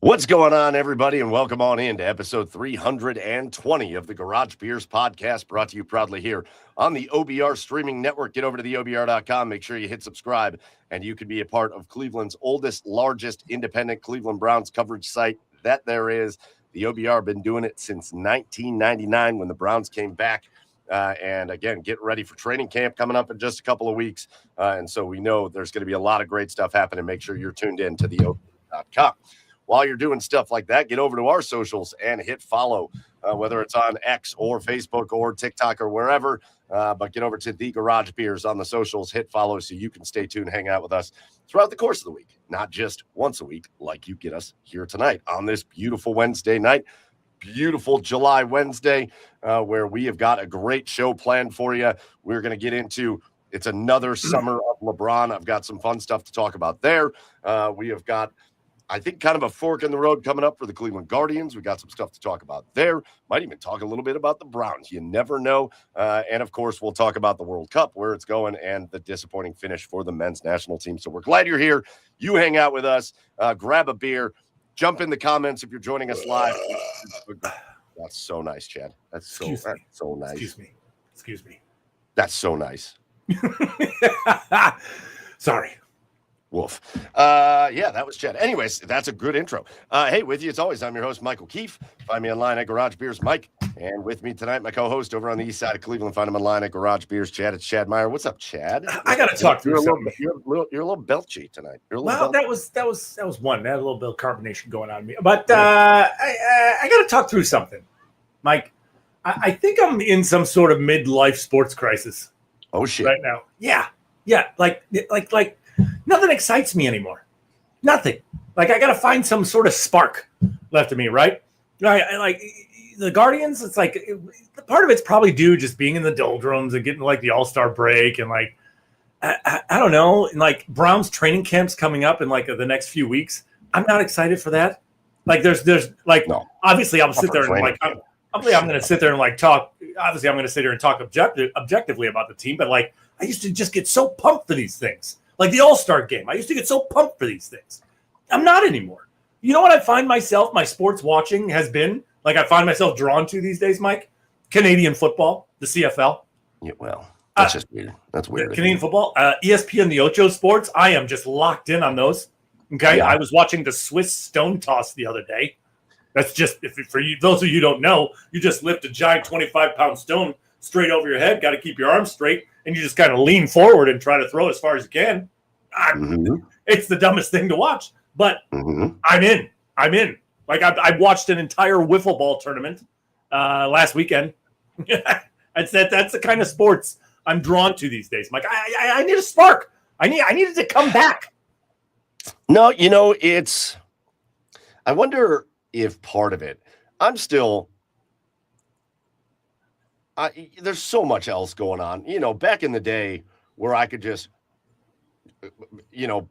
What's going on, everybody, and welcome on in to episode 320 of the Garage Beers podcast, brought to you proudly here on the OBR streaming network. Get over to the OBR.com. Make sure you hit subscribe, and you can be a part of Cleveland's oldest, largest independent Cleveland Browns coverage site that there is. The OBR been doing it since 1999 when the Browns came back. And again, get ready for training camp coming up in just a couple of weeks. And so we know there's going to be a lot of great stuff happening. Make sure you're tuned in to the OBR.com. While you're doing stuff like that, get over to our socials and hit follow, whether it's on X or Facebook or TikTok or wherever. But get over to the Garage Beers on the socials, hit follow so you can stay tuned, hang out with us throughout the course of the week, not just once a week like you get us here tonight on this beautiful Wednesday night. Beautiful July Wednesday, where we have got a great show planned for you. We're going to get into it's another summer of LeBron. I've got some fun stuff to talk about there. We have got, I think, kind of a fork in the road coming up for the Cleveland Guardians. We got some stuff to talk about there. Might even talk a little bit about the Browns. You never know. And, of course, we'll talk about the World Cup, where it's going, and the disappointing finish for the men's national team. So we're glad you're here. You hang out with us. Grab a beer. Jump in the comments if you're joining us live. That's so nice, Chad. That's so nice. Excuse me. That's so nice. Sorry. Woof. Yeah, that was Chad. Anyways, that's a good intro. Hey, with you as always, I'm your host, Michael Keefe. Find me online at Garage Beers Mike. And with me tonight, my co-host over on the east side of Cleveland. Find him online at Garage Beers Chad. It's Chad Meyer. What's up, Chad? I got to talk through something. You're a little belchy tonight. That was one. That had a little bit of carbonation going on me. But I got to talk through something, Mike. I think I'm in some sort of midlife sports crisis. Oh shit! Right now, yeah. Like nothing excites me anymore. Nothing. Like I got to find some sort of spark left in me, right? Like the Guardians. It's like part of it's probably due just being in the doldrums and getting like the All-Star break and like I don't know. And like Browns training camps coming up in like the next few weeks. I'm not excited for that. Like there's like obviously I'll sit there and like I'm going to sit there and like talk. Obviously I'm going to sit there and talk objectively about the team, but like I used to just get so pumped for these things. Like the All-Star game. I used to get so pumped for these things. I'm not anymore. You know what I find myself, my sports watching has been, like I find myself drawn to these days, Mike? Canadian football, the CFL. Yeah, well, that's just weird. That's weird. Canadian football, ESPN, the Ocho Sports. I am just locked in on those. Okay. Yeah. I was watching the Swiss stone toss the other day. That's just, for you, those of you who don't know, you just lift a giant 25-pound stone straight over your head, got to keep your arms straight, and you just kind of lean forward and try to throw as far as you can. It's the dumbest thing to watch, but I'm in. Like I watched an entire wiffle ball tournament last weekend. That's the kind of sports I'm drawn to these days. Like I need a spark. I needed to come back. No, I wonder if part of it, there's so much else going on. Back in the day where I could just,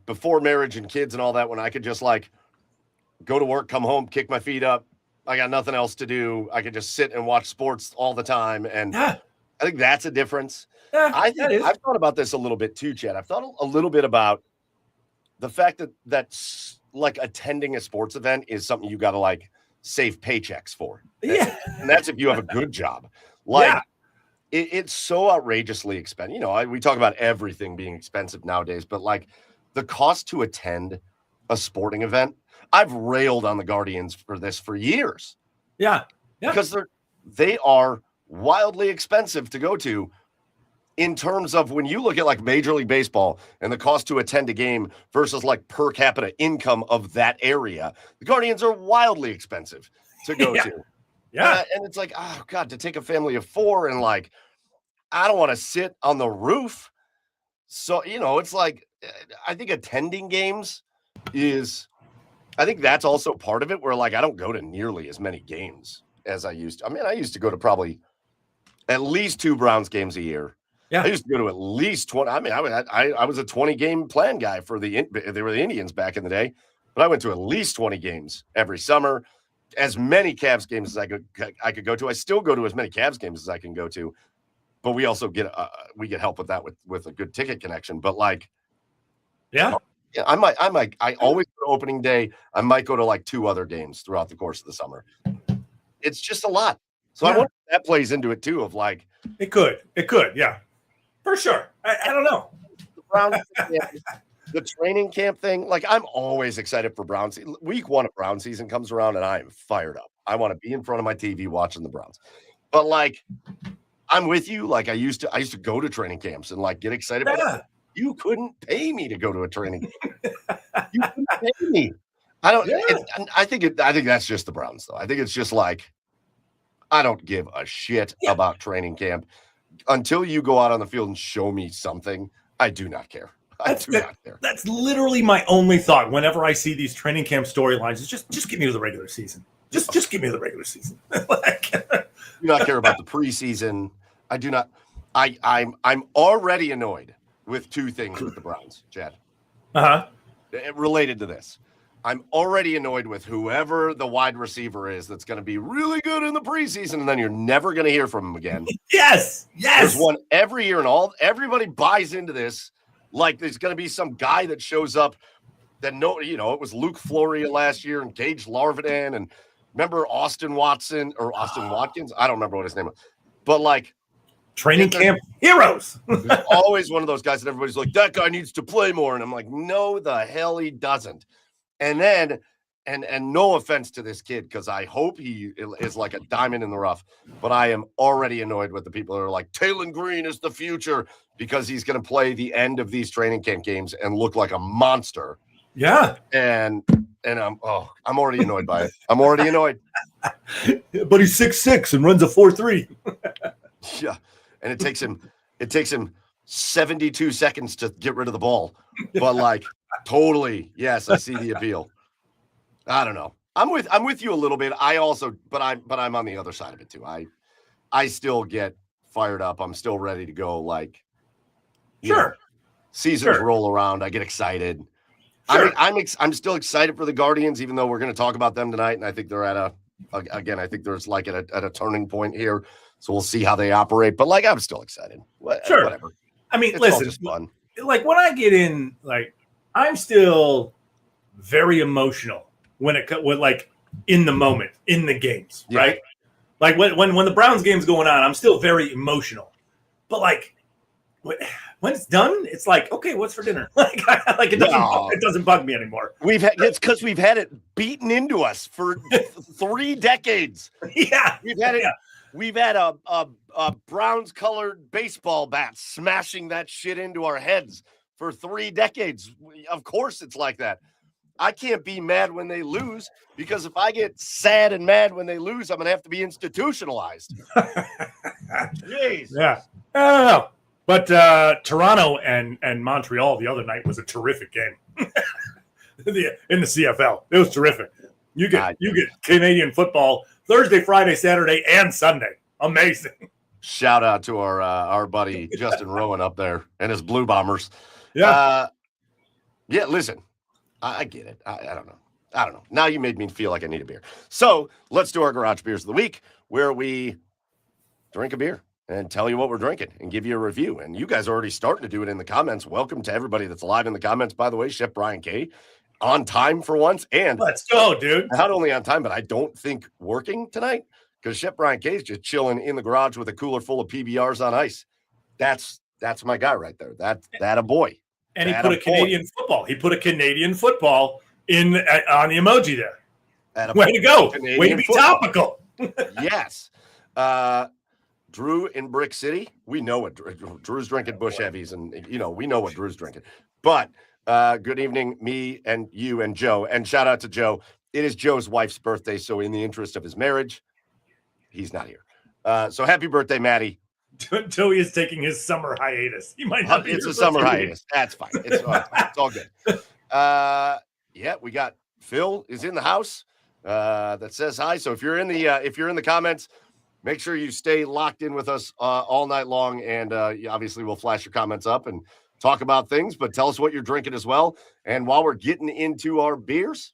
before marriage and kids and all that, when I could just like go to work, come home, kick my feet up. I got nothing else to do. I could just sit and watch sports all the time. And I think that's a difference. I've thought about this a little bit too, Chad. I've thought a little bit about the fact that's like attending a sports event is something you got to like save paychecks for. Yeah. And that's if you have a good job. Like it's so outrageously expensive. We talk about everything being expensive nowadays, but like the cost to attend a sporting event, I've railed on the Guardians for this for years. Yeah. Because they are wildly expensive to go to in terms of when you look at like Major League Baseball and the cost to attend a game versus like per capita income of that area. The Guardians are wildly expensive to go to. Yeah. And it's like, oh God, to take a family of four and like, I don't want to sit on the roof. So, it's like, I think attending games I think that's also part of it where like, I don't go to nearly as many games as I used to. I mean, I used to go to probably at least 2 Browns games a year. Yeah. I used to go to at least 20. I mean, I was a 20 game plan guy they were the Indians back in the day, but I went to at least 20 games every summer. As many Cavs games as I could go to. I still go to as many Cavs games as I can go to, but we also get help with that with a good ticket connection. But like, Yeah. Yeah, I always go to opening day. I might go to like 2 other games throughout the course of the summer. It's just a lot. So I Yeah. wonder if that plays into it too of like It could, yeah, for sure. I don't know. the Browns, the training camp thing. Like I'm always excited for Browns. Week 1 of Brown season comes around and I am fired up. I want to be in front of my TV watching the Browns. But like I'm with you. Like I used to go to training camps and like get excited. Yeah. But you couldn't pay me to go to a training camp. You couldn't pay me. I don't. Yeah. I think that's just the Browns, though. I think it's just like I don't give a shit about training camp until you go out on the field and show me something. I do not care. I do not care. That's literally my only thought whenever I see these training camp storylines. Is just give me to the regular season. Just give me the regular season. Like, do not care about the preseason. I do not. I'm already annoyed with 2 things with the Browns, Chad. Related to this. I'm already annoyed with whoever the wide receiver is that's going to be really good in the preseason, and then you're never going to hear from him again. Yes. There's one every year, and everybody buys into this. Like there's going to be some guy that shows up that it was Luke Floria last year and Gage Larvin, and remember Austin Watkins? I don't remember what his name was, but like training camp heroes. There's always one of those guys that everybody's like, that guy needs to play more, and I'm like, no, the hell he doesn't. And then, and no offense to this kid, because I hope he is like a diamond in the rough, but I am already annoyed with the people that are like, Taylon Green is the future because he's going to play the end of these training camp games and look like a monster. Yeah. And I'm already annoyed by it. I'm already annoyed. But he's 6'6" and runs a 4.3. Yeah. And it takes him 72 seconds to get rid of the ball. But like totally, yes, I see the appeal. I don't know. I'm with you a little bit. But I'm on the other side of it too. I still get fired up. I'm still ready to go. Like, seasons roll around. I get excited. Sure. I'm still excited for the Guardians, even though we're going to talk about them tonight. And I think they're at I think there's like at a turning point here. So we'll see how they operate. But like, I'm still excited. Sure. Whatever. I mean, it's listen, all just fun. Like when I get in, like I'm still very emotional when like in the moment, in the games, right? Like when the Browns game's going on, I'm still very emotional. But like when it's done, it's like, okay, what's for dinner? Like it doesn't bug me anymore. It's because we've had it beaten into us for 3 decades. Yeah, we've had it. Yeah. We've had a Browns colored baseball bat smashing that shit into our heads for 3 decades. Of course, it's like that. I can't be mad when they lose because if I get sad and mad when they lose, I'm gonna have to be institutionalized. Jeez. Yeah, I don't know. But Toronto and Montreal the other night was a terrific game in the CFL. It was terrific. You get Canadian football Thursday, Friday, Saturday, and Sunday. Amazing. Shout out to our buddy Justin Rowan up there and his Blue Bombers. Yeah. Listen, I get it. I don't know. Now you made me feel like I need a beer. So let's do our Garage Beers of the Week, where we drink a beer and tell you what we're drinking and give you a review. And you guys are already starting to do it in the comments. Welcome to everybody that's live in the comments, by the way. Chef Brian K. on time for once. And let's go, dude. Not only on time, but I don't think working tonight because Chef Brian K is just chilling in the garage with a cooler full of PBRs on ice. That's my guy right there. That a boy. And he put a Canadian football. He put a Canadian football on the emoji there. Way to go. Way to be topical. Yes. Drew in Brick City. We know what Drew's drinking Bush Heavies, and we know what Drew's drinking. But good evening, me and you and Joe. And shout out to Joe. It is Joe's wife's birthday, so in the interest of his marriage, he's not here. So happy birthday, Maddie. Joey is taking his summer hiatus. He might not be. It's a summer hiatus. That's fine. It's all good. We got Phil is in the house. That says hi. So if you're in the comments, make sure you stay locked in with us all night long. And obviously, we'll flash your comments up and talk about things. But tell us what you're drinking as well. And while we're getting into our beers,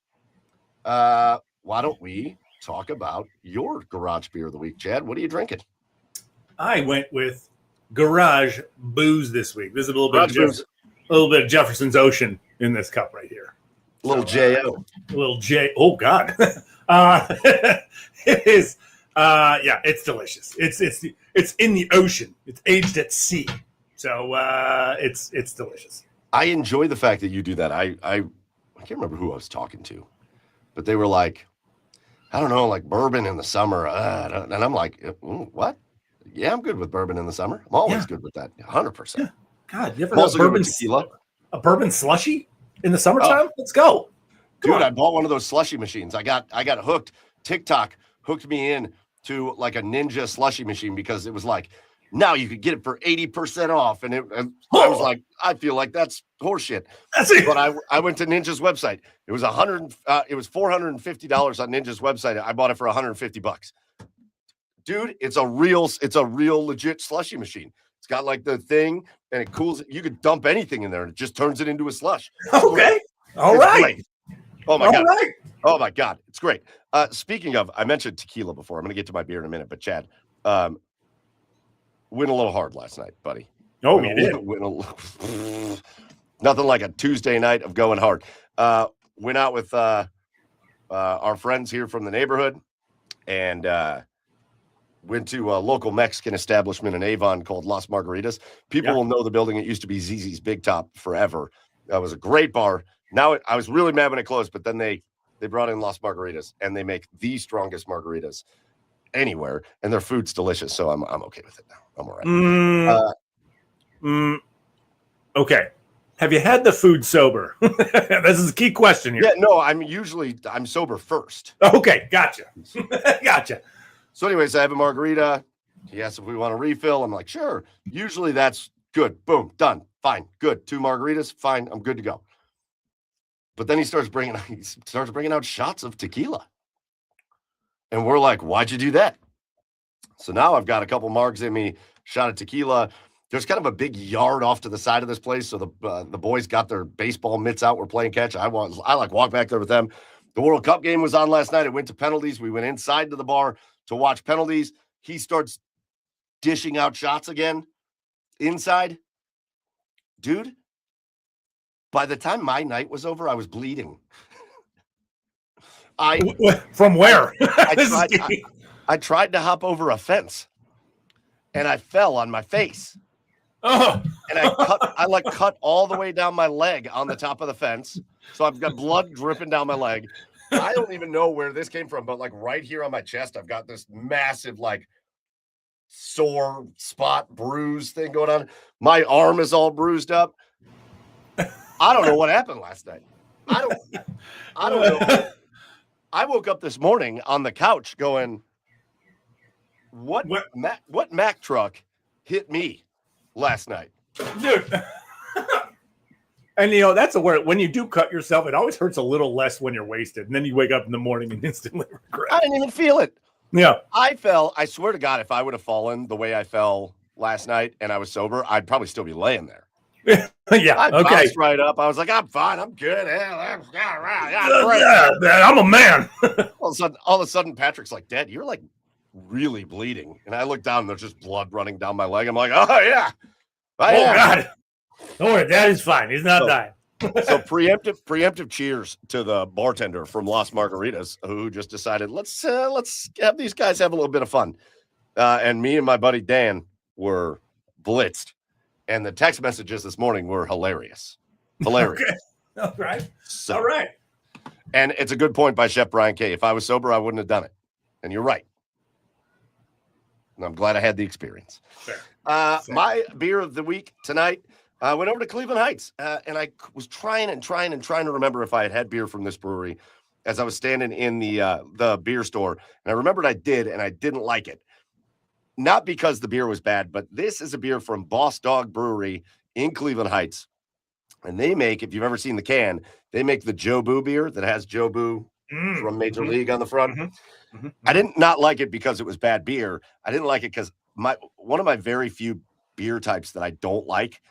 why don't we talk about your garage beer of the week, Chad? What are you drinking? I went with Garage Booze this week. This is a little bit different. little bit of Jefferson's Ocean in this cup right here. Little J.O. Little J. Oh, God. It is. Yeah, it's delicious. It's in the ocean. It's aged at sea. So it's delicious. I enjoy the fact that you do that. I can't remember who I was talking to, but they were like, I don't know, like bourbon in the summer. And I'm like, what? Yeah, I'm good with bourbon in the summer. I'm always good with that. 100%. Yeah. God, you ever have a bourbon slushy in the summertime? Let's go. Dude, I bought one of those slushy machines. I got hooked. TikTok hooked me in to like a Ninja slushy machine because it was like, now you could get it for 80% off. And I was like, I feel like that's horseshit. But I went to Ninja's website. It was $450 on Ninja's website. I bought it for $150. Dude, it's a real legit slushy machine. It's got like the thing and it cools it. You could dump anything in there and it just turns it into a slush. Okay. All right. Great. Oh my God. Right. Oh my God. It's great. Speaking of, I mentioned tequila before. I'm going to get to my beer in a minute, but Chad, went a little hard last night, buddy. Oh, you did. Nothing like a Tuesday night of going hard. Went out with our friends here from the neighborhood and went to a local Mexican establishment in Avon called Las Margaritas. People will know the building. It used to be ZZ's Big Top forever. That was a great bar. Now I was really mad when it closed, but then they brought in Las Margaritas, and they make the strongest margaritas anywhere, and their food's delicious. So I'm okay with it now. I'm all right. Okay. Have you had the food sober? This is a key question here. Yeah, no, I'm sober first. Okay, gotcha. Gotcha. So anyways, I have a margarita. He asked if we want a refill. I'm like, sure. Usually that's good. Boom, done. Fine, good. 2 margaritas. Fine, I'm good to go. But then he starts bringing out shots of tequila. And we're like, why'd you do that? So now I've got a couple margs in me, shot of tequila. There's kind of a big yard off to the side of this place. So the boys got their baseball mitts out. We're playing catch. I walk back there with them. The World Cup game was on last night. It went to penalties. We went inside to the bar to watch penalties. He starts dishing out shots again inside. Dude, by the time my night was over, I was bleeding. From where? I tried to hop over a fence and I fell on my face. Oh. And I cut all the way down my leg on the top of the fence. So I've got blood dripping down my leg. I don't even know where this came from, but like right here on my chest, I've got this massive like sore spot bruise thing going on. My arm is all bruised up. I don't know what happened last night. I don't know. I woke up this morning on the couch going, what Mack truck hit me last night? Dude. And that's a word. When you do cut yourself, it always hurts a little less when you're wasted. And then you wake up in the morning and instantly regret. I didn't even feel it. Yeah. I swear to God, if I would have fallen the way I fell last night and I was sober, I'd probably still be laying there. Yeah. I okay. bounced right up. I was like, I'm fine. I'm good. Yeah, I'm a man. all of a sudden, Patrick's like, Dad, you're like really bleeding. And I look down and there's just blood running down my leg. I'm like, oh, yeah. God. Don't worry. Dad is fine. He's not dying. So preemptive cheers to the bartender from Las Margaritas who just decided, let's have these guys have a little bit of fun. And me and my buddy Dan were blitzed. And the text messages this morning were hilarious. Hilarious. Okay. All right. All right. And it's a good point by Chef Brian K. If I was sober, I wouldn't have done it. And you're right. And I'm glad I had the experience. Fair. My beer of the week tonight, I went over to Cleveland Heights. And I was trying to remember if I had beer from this brewery as I was standing in the beer store. And I remembered I did, and I didn't like it. Not because the beer was bad, but this is a beer from Boss Dog Brewery in Cleveland Heights. And they make, if you've ever seen the can, they make the Jobu beer that has Jobu from Major League on the front. I did not like it because it was bad beer. I didn't like it because one of my very few beer types that I don't like,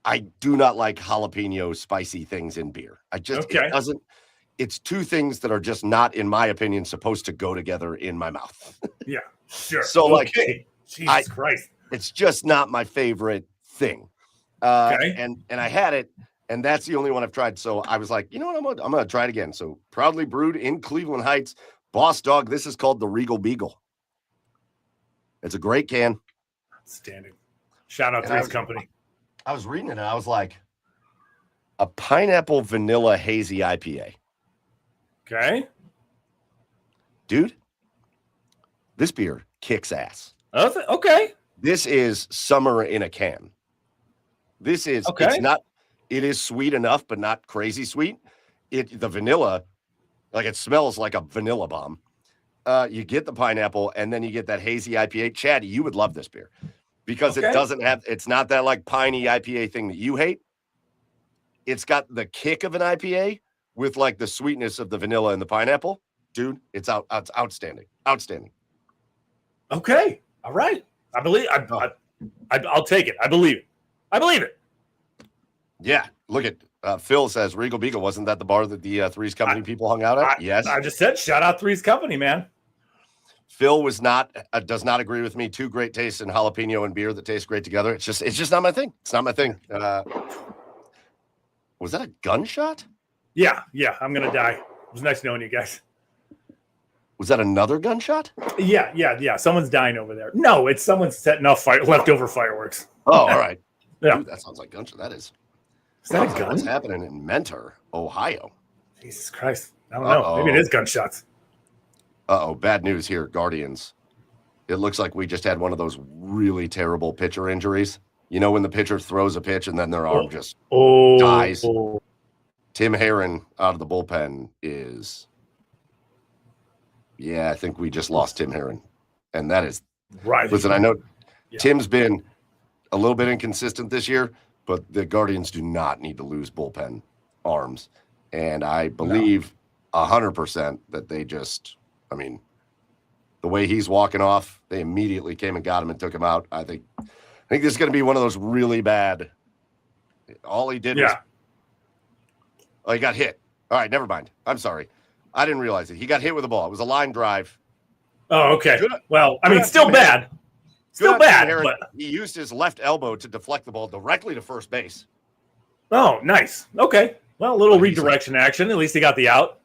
I do not like jalapeno spicy things in beer. It's two things that are just not, in my opinion, supposed to go together in my mouth. Yeah. Sure. So, Jesus Christ. It's just not my favorite thing. Okay. And I had it, and that's the only one I've tried. So I was like, you know what? I'm gonna try it again. So proudly brewed in Cleveland Heights, Boss Dog. This is called the Regal Beagle. It's a great can. Outstanding. Shout out Three's Company. I was reading it and I was like, a pineapple vanilla hazy IPA. Okay. Dude, this beer kicks ass. Okay. This is summer in a can. This is it is sweet enough, but not crazy sweet. The vanilla, like it smells like a vanilla bomb. You get the pineapple and then you get that hazy IPA. Chad, you would love this beer because it's not that like piney IPA thing that you hate. It's got the kick of an IPA with like the sweetness of the vanilla and the pineapple. Dude, it's outstanding. Outstanding. Okay. All right. I believe I'll take it. I believe it. Yeah. Look at Phil says Regal Beagle. Wasn't that the bar that the Three's Company people hung out at? Yes. I just said shout out Three's Company, man. Phil does not agree with me. Two great tastes in jalapeno and beer that taste great together. It's just not my thing. It's not my thing. Was that a gunshot? Yeah. I'm gonna die. It was nice knowing you guys. Was that another gunshot? Yeah. Someone's dying over there. No, it's someone's setting off leftover fireworks. Oh, all right. Yeah. Dude, that sounds like gunshot. Is that a gun? What's happening in Mentor, Ohio? Jesus Christ. I don't know. Maybe it is gunshots. Bad news here, Guardians. It looks like we just had one of those really terrible pitcher injuries. You know when the pitcher throws a pitch and then their arm just dies? Tim Herron out of the bullpen is... Yeah, I think we just lost Tim Herron. And that is... Right. Listen, I know Tim's been a little bit inconsistent this year, but the Guardians do not need to lose bullpen arms. And I believe 100% that they just... I mean, the way he's walking off, they immediately came and got him and took him out. I think this is going to be one of those really bad. All he did was he got hit. All right, never mind. I'm sorry. I didn't realize it. He got hit with a ball. It was a line drive. Oh, okay. Well, I mean, still bad. Still bad. But... He used his left elbow to deflect the ball directly to first base. Oh, nice. Okay. Well, a little redirection action. At least he got the out.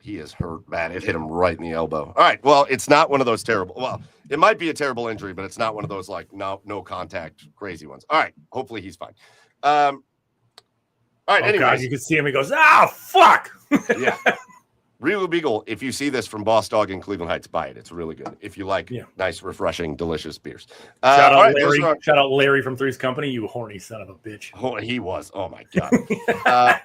He is hurt bad. It hit him right in the elbow. All right. Well, it's not one of those terrible. Well, it might be a terrible injury, but it's not one of those like no contact crazy ones. All right. Hopefully he's fine. All right. Anyway, God, you can see him. He goes, fuck. Yeah. Regal Beagle. If you see this from Boss Dog in Cleveland Heights, buy it. It's really good. If you like nice, refreshing, delicious beers. Shout out Larry. Shout out Larry from Three's Company. You horny son of a bitch. Oh, he was. Oh my God.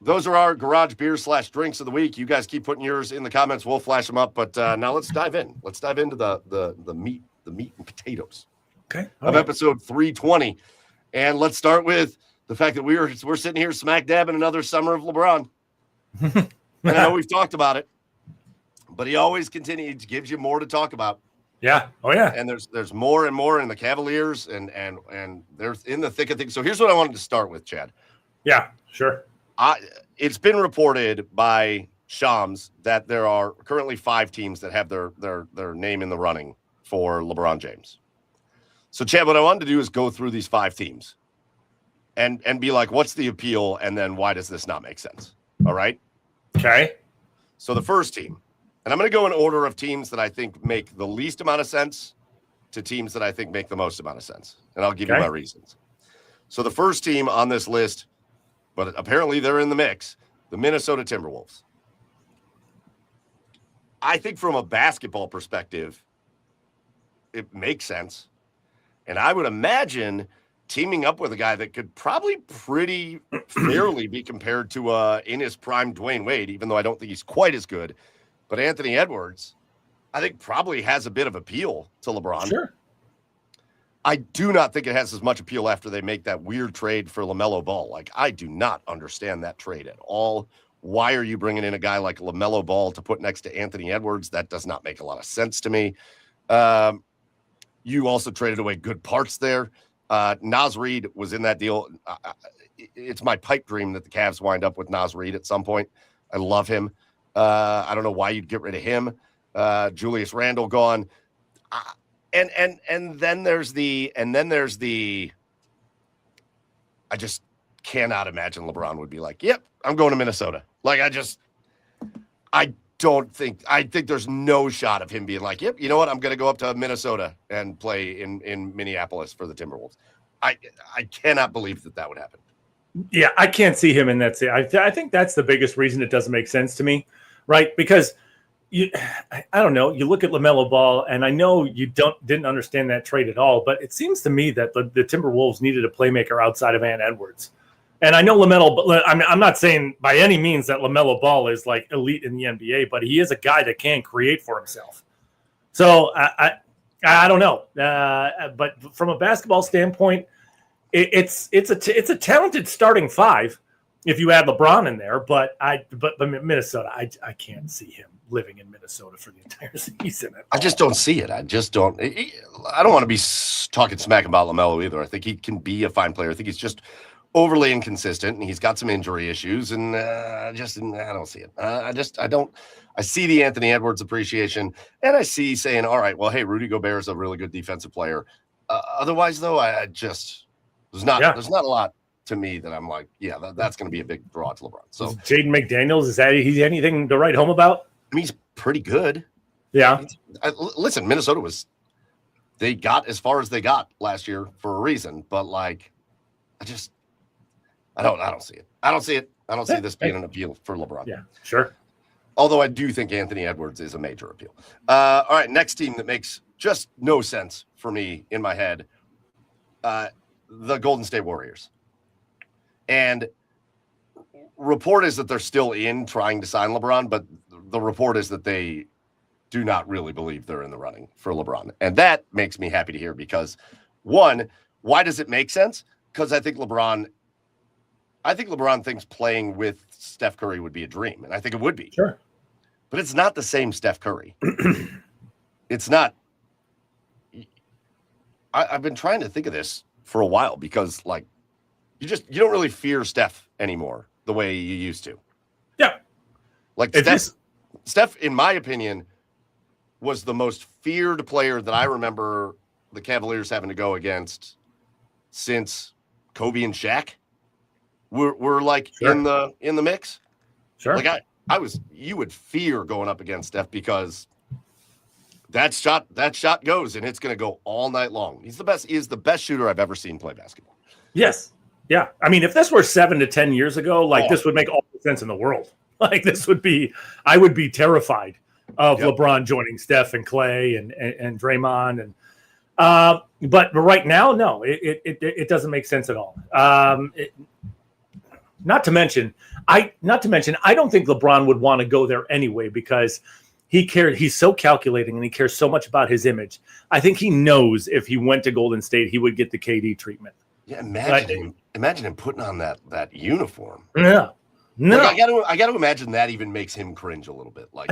Those are our garage beers / drinks of the week. You guys keep putting yours in the comments. We'll flash them up. But now let's dive in. Let's dive into the meat and potatoes of episode 320. And let's start with the fact that we're sitting here smack dab in another summer of LeBron. And I know we've talked about it, but he always continues, gives you more to talk about. Yeah. Oh yeah. And there's more and more in the Cavaliers and they're in the thick of things. So here's what I wanted to start with, Chad. Yeah, sure. It's been reported by Shams that there are currently 5 teams that have their name in the running for LeBron James. So, Chad, what I wanted to do is go through these 5 teams and be like, what's the appeal? And then why does this not make sense? All right. Okay. So the first team, and I'm going to go in order of teams that I think make the least amount of sense to teams that I think make the most amount of sense. And I'll give you my reasons. So the first team on this list, but apparently they're in the mix, the Minnesota Timberwolves. I think from a basketball perspective, it makes sense. And I would imagine teaming up with a guy that could probably pretty fairly be compared to in his prime Dwayne Wade, even though I don't think he's quite as good. But Anthony Edwards, I think probably has a bit of appeal to LeBron. Sure. I do not think it has as much appeal after they make that weird trade for LaMelo Ball. Like, I do not understand that trade at all. Why are you bringing in a guy like LaMelo Ball to put next to Anthony Edwards? That does not make a lot of sense to me. You also traded away good parts there. Naz Reid was in that deal. It's my pipe dream that the Cavs wind up with Naz Reid at some point. I love him. I don't know why you'd get rid of him. Julius Randle gone. And then there's the I just cannot imagine LeBron would be like, yep, I'm going to Minnesota. Like, I think there's no shot of him being like, yep, you know what? I'm going to go up to Minnesota and play in Minneapolis for the Timberwolves. I cannot believe that would happen. Yeah, I can't see him in that. I think that's the biggest reason it doesn't make sense to me, right? Because I don't know. You look at LaMelo Ball, and I know you didn't understand that trade at all, but it seems to me that the Timberwolves needed a playmaker outside of Ant Edwards. And I know LaMelo. I'm not saying by any means that LaMelo Ball is like elite in the NBA, but he is a guy that can create for himself. So I don't know, but from a basketball standpoint, it's a talented starting five if you add LeBron in there. But Minnesota, I can't see him living in Minnesota for the entire season. I just don't see it. I just don't. I don't want to be talking smack about LaMelo either. I think he can be a fine player. I think he's just overly inconsistent, and he's got some injury issues, and I don't see it. I don't. I see the Anthony Edwards appreciation, and I see saying, all right, well, hey, Rudy Gobert is a really good defensive player. Otherwise, though, there's not a lot to me that I'm like, yeah, that's going to be a big draw to LeBron. So Jaden McDaniels, is that he's anything to write home about? I mean, he's pretty good. Yeah. Listen, Minnesota they got as far as they got last year for a reason, but like, I don't see it. I don't see it. I don't see this being an appeal for LeBron. Yeah, sure. Although I do think Anthony Edwards is a major appeal. All right, next team that makes just no sense for me in my head, the Golden State Warriors. And report is that they're still trying to sign LeBron, but the report is that they do not really believe they're in the running for LeBron. And that makes me happy to hear because, one, why does it make sense? Because I think LeBron thinks playing with Steph Curry would be a dream, and I think it would be. Sure. But it's not the same Steph Curry. It's not. I've been trying to think of this for a while because, like, you don't really fear Steph anymore the way you used to. Yeah. Like, Steph, in my opinion, was the most feared player that I remember the Cavaliers having to go against since Kobe and Shaq. We're like sure. in the mix. Sure. Like you would fear going up against Steph because that shot goes and it's going to go all night long. He is the best shooter I've ever seen play basketball. Yes. Yeah. I mean, if this were 7 to 10 years ago, this would make all the sense in the world. Like I would be terrified of LeBron joining Steph and Clay and Draymond but right now, no, it doesn't make sense at all. Not to mention, I don't think LeBron would want to go there anyway because he's so calculating and he cares so much about his image. I think he knows if he went to Golden State, he would get the KD treatment. Yeah, imagine him putting on that uniform. Yeah. No. Like, I got to imagine that even makes him cringe a little bit. Like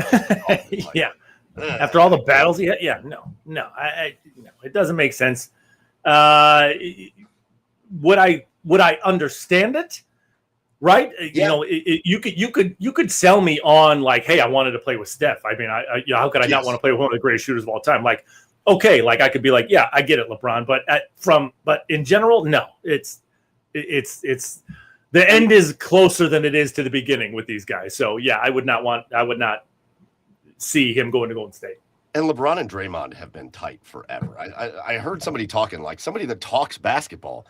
yeah. After all the battles he had, no, it doesn't make sense. Would I understand it? Right? Yeah. You could sell me on like, hey, I wanted to play with Steph. I mean, how could I not want to play with one of the greatest shooters of all time? Like, okay, like I could be like, yeah, I get it, LeBron, but in general, no. It's the end is closer than it is to the beginning with these guys. So yeah, I would not see him going to Golden State. And LeBron and Draymond have been tight forever. I heard somebody talking, like somebody that talks basketball,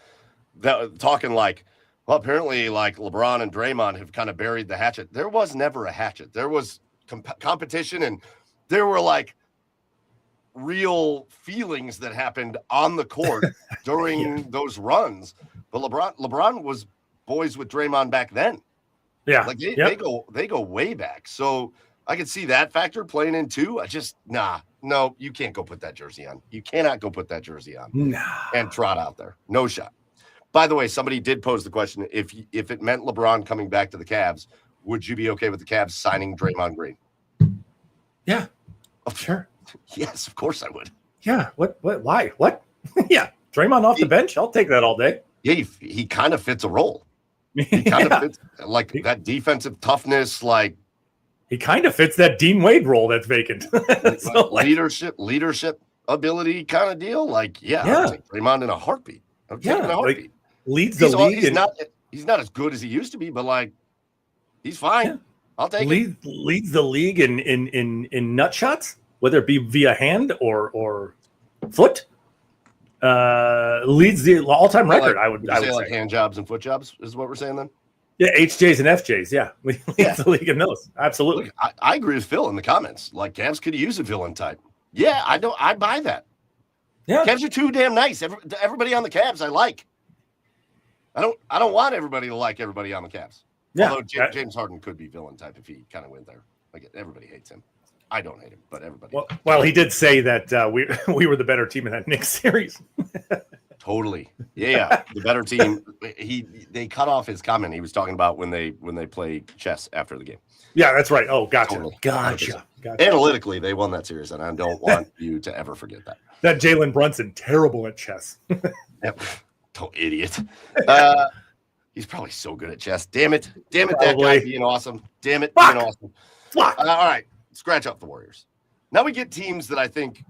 talking like, well, apparently like LeBron and Draymond have kind of buried the hatchet. There was never a hatchet. There was competition, and there were like real feelings that happened on the court during those runs. But LeBron was boys with Draymond back then. Yeah. Like they go way back. So I could see that factor playing in too. No, you can't go put that jersey on. You cannot go put that jersey on and trot out there. No shot. By the way, somebody did pose the question, if it meant LeBron coming back to the Cavs, would you be okay with the Cavs signing Draymond Green? Yeah. Oh, sure. Yes, of course I would. Yeah. What? Why? What? Yeah. Draymond off the bench. I'll take that all day. Yeah, he kind of fits a role. He kind of fits like that defensive toughness, like he kind of fits that Dean Wade role that's vacant. So, leadership ability kind of deal. Like, I'll take Draymond in a heartbeat. leads the league. He's not as good as he used to be, but like he's fine. Yeah. I'll take it. Leads the league in nut shots, whether it be via hand or foot. Leads the all-time record. I would say like hand jobs and foot jobs is what we're saying then. Yeah, HJs and FJs. Yeah, leads the league in those. Absolutely. Look, I agree with Phil in the comments. Like Cavs could use a villain type. Yeah, I buy that. Yeah, Cavs are too damn nice. Everybody on the Cavs I like. I don't want everybody to like everybody on the Cavs. Yeah, although James Harden could be villain type if he kind of went there. Like everybody hates him. I don't hate him, but everybody. Well, he did say that we were the better team in that Knicks series. Totally. Yeah, the better team. They cut off his comment he was talking about when they play chess after the game. Yeah, that's right. Oh, gotcha. Totally. Gotcha. Analytically, they won that series, and I don't want you to ever forget that. That Jalen Brunson, terrible at chess. Yep. Idiot. He's probably so good at chess. Damn it, that guy being awesome. Damn it, being awesome. All right, scratch off the Warriors. Now we get teams that I think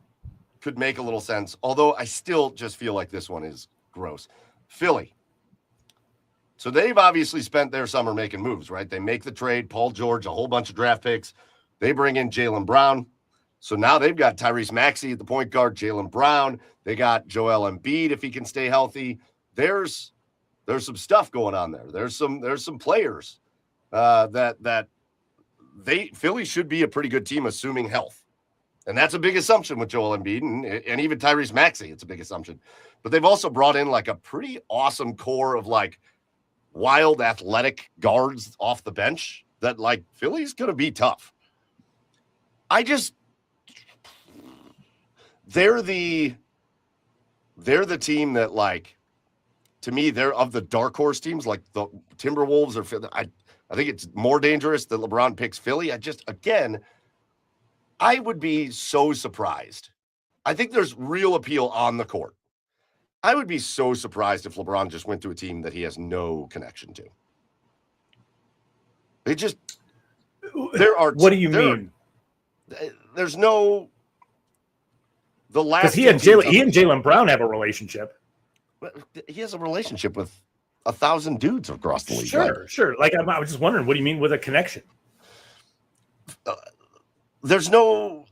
could make a little sense, although I still just feel like this one is gross. Philly. So they've obviously spent their summer making moves, right? They make the trade, Paul George, a whole bunch of draft picks. They bring in Jaylen Brown. So now they've got Tyrese Maxey at the point guard, Jaylen Brown. They got Joel Embiid if he can stay healthy. There's some stuff going on there. There's some players that Philly should be a pretty good team, assuming health. And that's a big assumption with Joel Embiid and even Tyrese Maxey. It's a big assumption. But they've also brought in like a pretty awesome core of like wild athletic guards off the bench that like Philly's going to be tough. They're the team that like, to me, they're of the dark horse teams like the Timberwolves or I think it's more dangerous that LeBron picks Philly. I would be so surprised. I think there's real appeal on the court. I would be so surprised if LeBron just went to a team that he has no connection to. What do you mean? There's no. The last because he and Jaylen Brown have a relationship. He has a relationship with 1,000 dudes across the league. Sure. Like I was just wondering, what do you mean with a connection? There's nothing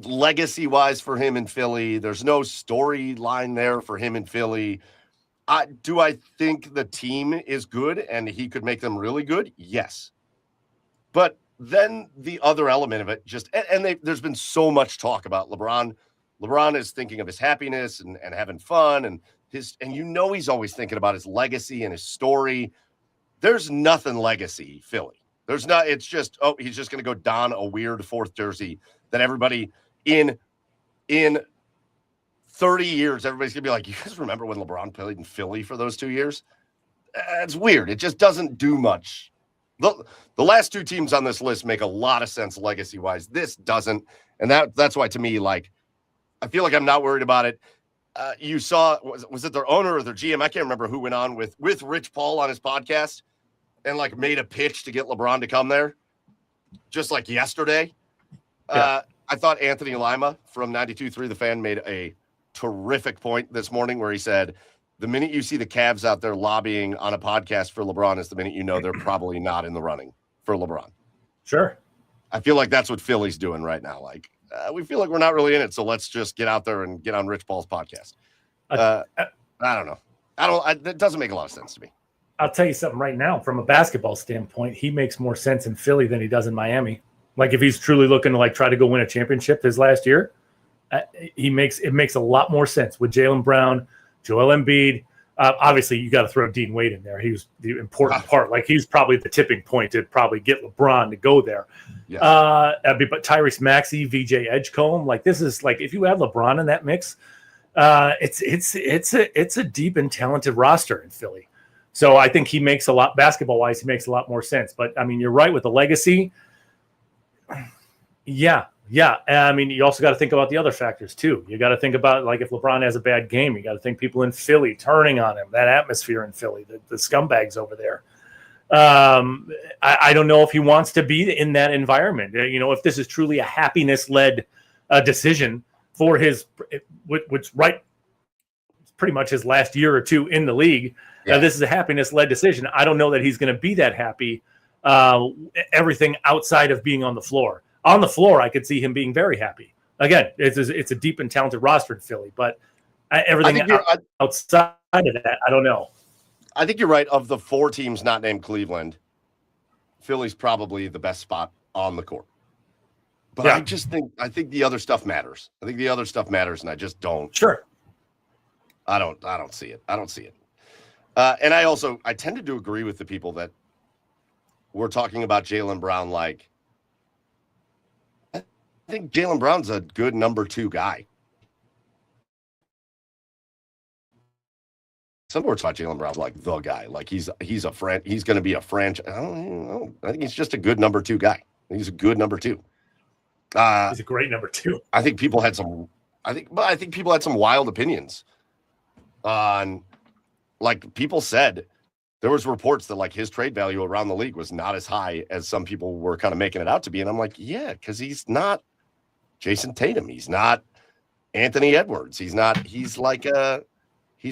legacy wise for him in Philly. There's no storyline there for him in Philly. Do I think the team is good and he could make them really good? Yes. But then the other element of it there's been so much talk about LeBron. LeBron is thinking of his happiness and having fun and he's always thinking about his legacy and his story. There's nothing legacy Philly. There's not. It's just he's just going to go don a weird fourth jersey that everybody in 30 years everybody's going to be like, you guys remember when LeBron played in Philly for those 2 years? It's weird. It just doesn't do much. The last two teams on this list make a lot of sense legacy wise. This doesn't, and that's why to me, like, I feel like I'm not worried about it. You saw was it their owner or their GM? I can't remember who went on with Rich Paul on his podcast and like made a pitch to get LeBron to come there just like yesterday. Yeah. I thought Anthony Lima from 92.3 The Fan made a terrific point this morning where he said, the minute you see the Cavs out there lobbying on a podcast for LeBron is the minute you know they're probably not in the running for LeBron. Sure. I feel like that's what Philly's doing right now. Like, we feel like we're not really in it, so let's just get out there and get on Rich Paul's podcast. I don't know. That doesn't make a lot of sense to me. I'll tell you something right now. From a basketball standpoint, he makes more sense in Philly than he does in Miami. Like if he's truly looking to like try to go win a championship his last year, it makes a lot more sense with Jaylen Brown, Joel Embiid. Obviously, you got to throw Dean Wade in there. He was the important part. Like he's probably the tipping point to probably get LeBron to go there. Yes. But Tyrese Maxey, VJ Edgecombe, like this is like if you add LeBron in that mix, it's a deep and talented roster in Philly. So I think he makes basketball wise, he makes a lot more sense. But I mean, you're right with the legacy. Yeah. I mean, you also got to think about the other factors too. You got to think about like if LeBron has a bad game, you got to think people in Philly turning on him, that atmosphere in Philly, the scumbags over there. I don't know if he wants to be in that environment. You know, if this is truly a happiness-led decision for his, which right, pretty much his last year or two in the league. Yeah. This is a happiness-led decision. I don't know that he's going to be that happy. Everything outside of being on the floor. On the floor, I could see him being very happy. Again, it's a deep and talented roster in Philly, but everything outside of that, I don't know. I think you're right. Of the 4 teams not named Cleveland, Philly's probably the best spot on the court. But yeah. I think the other stuff matters. I think the other stuff matters, and I just don't. Sure. I don't see it. I don't see it. And I tended to agree with the people that we're talking about Jaylen Brown like, I think Jaylen Brown's a good number 2 guy. Some people talk Jaylen Brown's like the guy, like he's going to be a franchise. I don't know. I think he's just a good number 2 guy. He's a good number 2. He's a great number 2. I think people had some wild opinions on, like, people said there was reports that like his trade value around the league was not as high as some people were kind of making it out to be. And I'm like, yeah, because he's not Jason Tatum. He's not Anthony Edwards. He's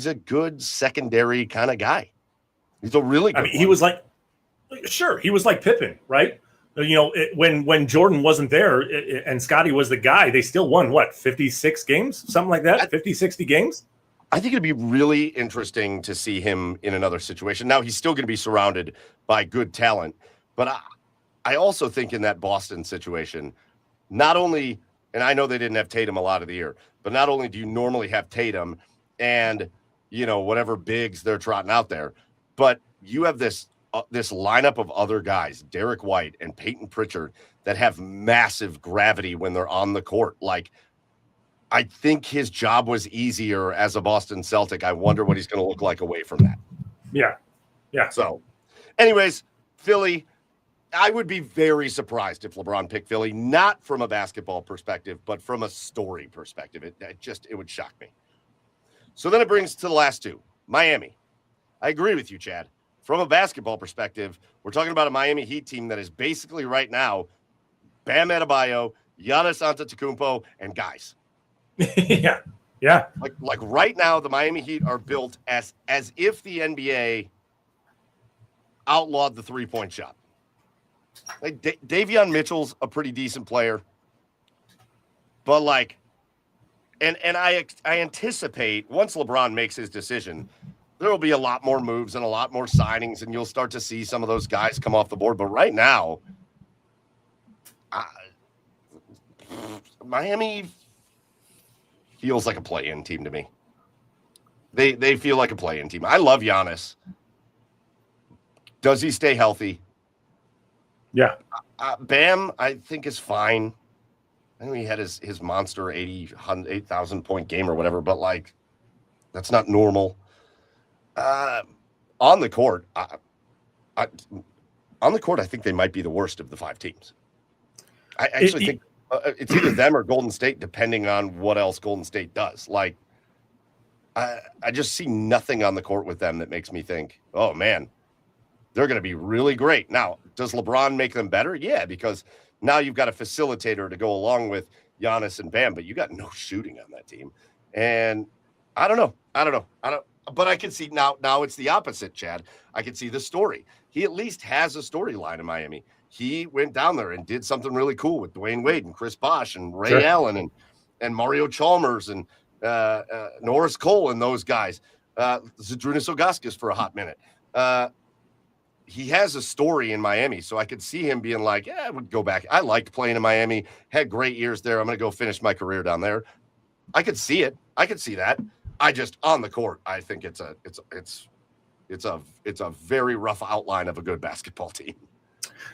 a good secondary kind of guy. He's a really good one. He was like Pippen, right? You know, when Jordan wasn't there and Scotty was the guy, they still won, 56 games? Something like that? 50, 60 games? I think it'd be really interesting to see him in another situation. Now, he's still going to be surrounded by good talent, but I also think in that Boston situation, not only, and I know they didn't have Tatum a lot of the year, but not only do you normally have Tatum and, you know, whatever bigs they're trotting out there, but you have this lineup of other guys, Derek White and Peyton Pritchard, that have massive gravity when they're on the court. Like, I think his job was easier as a Boston Celtic. I wonder what he's going to look like away from that. Yeah. Yeah. So, anyways, Philly, I would be very surprised if LeBron picked Philly, not from a basketball perspective, but from a story perspective. It would shock me. So then it brings to the last 2. Miami. I agree with you, Chad. From a basketball perspective, we're talking about a Miami Heat team that is basically right now Bam Adebayo, Giannis Antetokounmpo, and guys. Yeah. Yeah. Like right now, the Miami Heat are built as if the NBA outlawed the 3-point shot. Like Davion Mitchell's a pretty decent player, but like, and I anticipate once LeBron makes his decision, there will be a lot more moves and a lot more signings, and you'll start to see some of those guys come off the board. But right now, Miami feels like a play-in team to me. They feel like a play-in team. I love Giannis. Does he stay healthy? Yeah. Bam, I think, is fine. I know he had his monster 8,000 point game or whatever, but like, that's not normal. On the court, I think they might be the worst of the 5 teams. I actually think it's either them or Golden State, depending on what else Golden State does. Like, I just see nothing on the court with them that makes me think, oh man, they're going to be really great. Now, does LeBron make them better? Yeah, because now you've got a facilitator to go along with Giannis and Bam, but you got no shooting on that team. And I don't know. But I can see now it's the opposite, Chad. I can see the story. He at least has a storyline in Miami. He went down there and did something really cool with Dwayne Wade and Chris Bosh and Ray Allen and Mario Chalmers and Norris Cole and those guys. Zydrunas Ilgauskas for a hot minute. He has a story in Miami, so I could see him being like, yeah, I would go back. I liked playing in Miami, had great years there. I'm going to go finish my career down there. I could see it. I could see that. I just, on the court, I think it's a very rough outline of a good basketball team.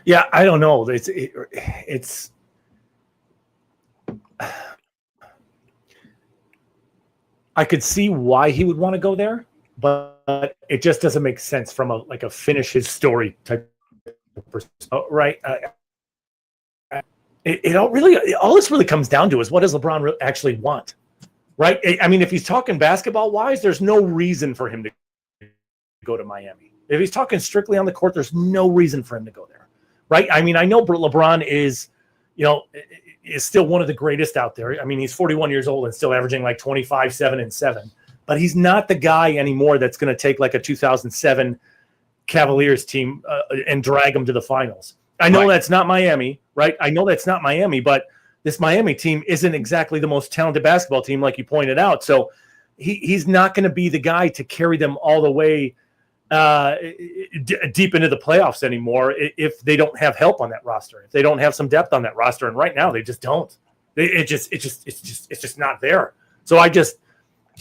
Yeah, I don't know. It's I could see why he would want to go there, but it just doesn't make sense from a finish his story type of perspective, right? All this really comes down to is what does LeBron actually want, right? I mean, if he's talking basketball wise, there's no reason for him to go to Miami. If he's talking strictly on the court, there's no reason for him to go there, right? I mean, I know LeBron is still one of the greatest out there. I mean, he's 41 years old and still averaging like 25, 7, and 7. but he's not the guy anymore that's going to take like a 2007 Cavaliers team and drag them to the finals. I know that's not Miami, right? I know that's not Miami, but this Miami team isn't exactly the most talented basketball team, like you pointed out. So he's not going to be the guy to carry them all the way deep into the playoffs anymore if they don't have help on that roster, if they don't have some depth on that roster. And right now they just don't. It's just not there. So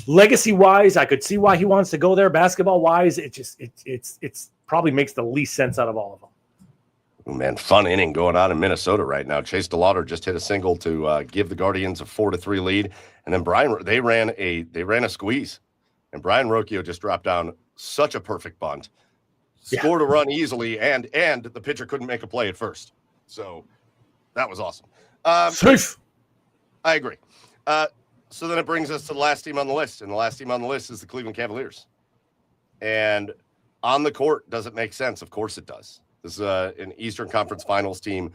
legacy wise, I could see why he wants to go there. Basketball wise, it's probably makes the least sense out of all of them. Oh, man, fun inning going on in Minnesota right now. Chase DeLauder just hit a single to give the Guardians a 4-3 lead, and then they ran a squeeze, and Brian Rocchio just dropped down such a perfect bunt, scored a run easily, and the pitcher couldn't make a play at first, so that was awesome. Safe. I agree. So then it brings us to the last team on the list, and the last team on the list is the Cleveland Cavaliers. And on the court, does it make sense? Of course it does. This is an Eastern Conference Finals team.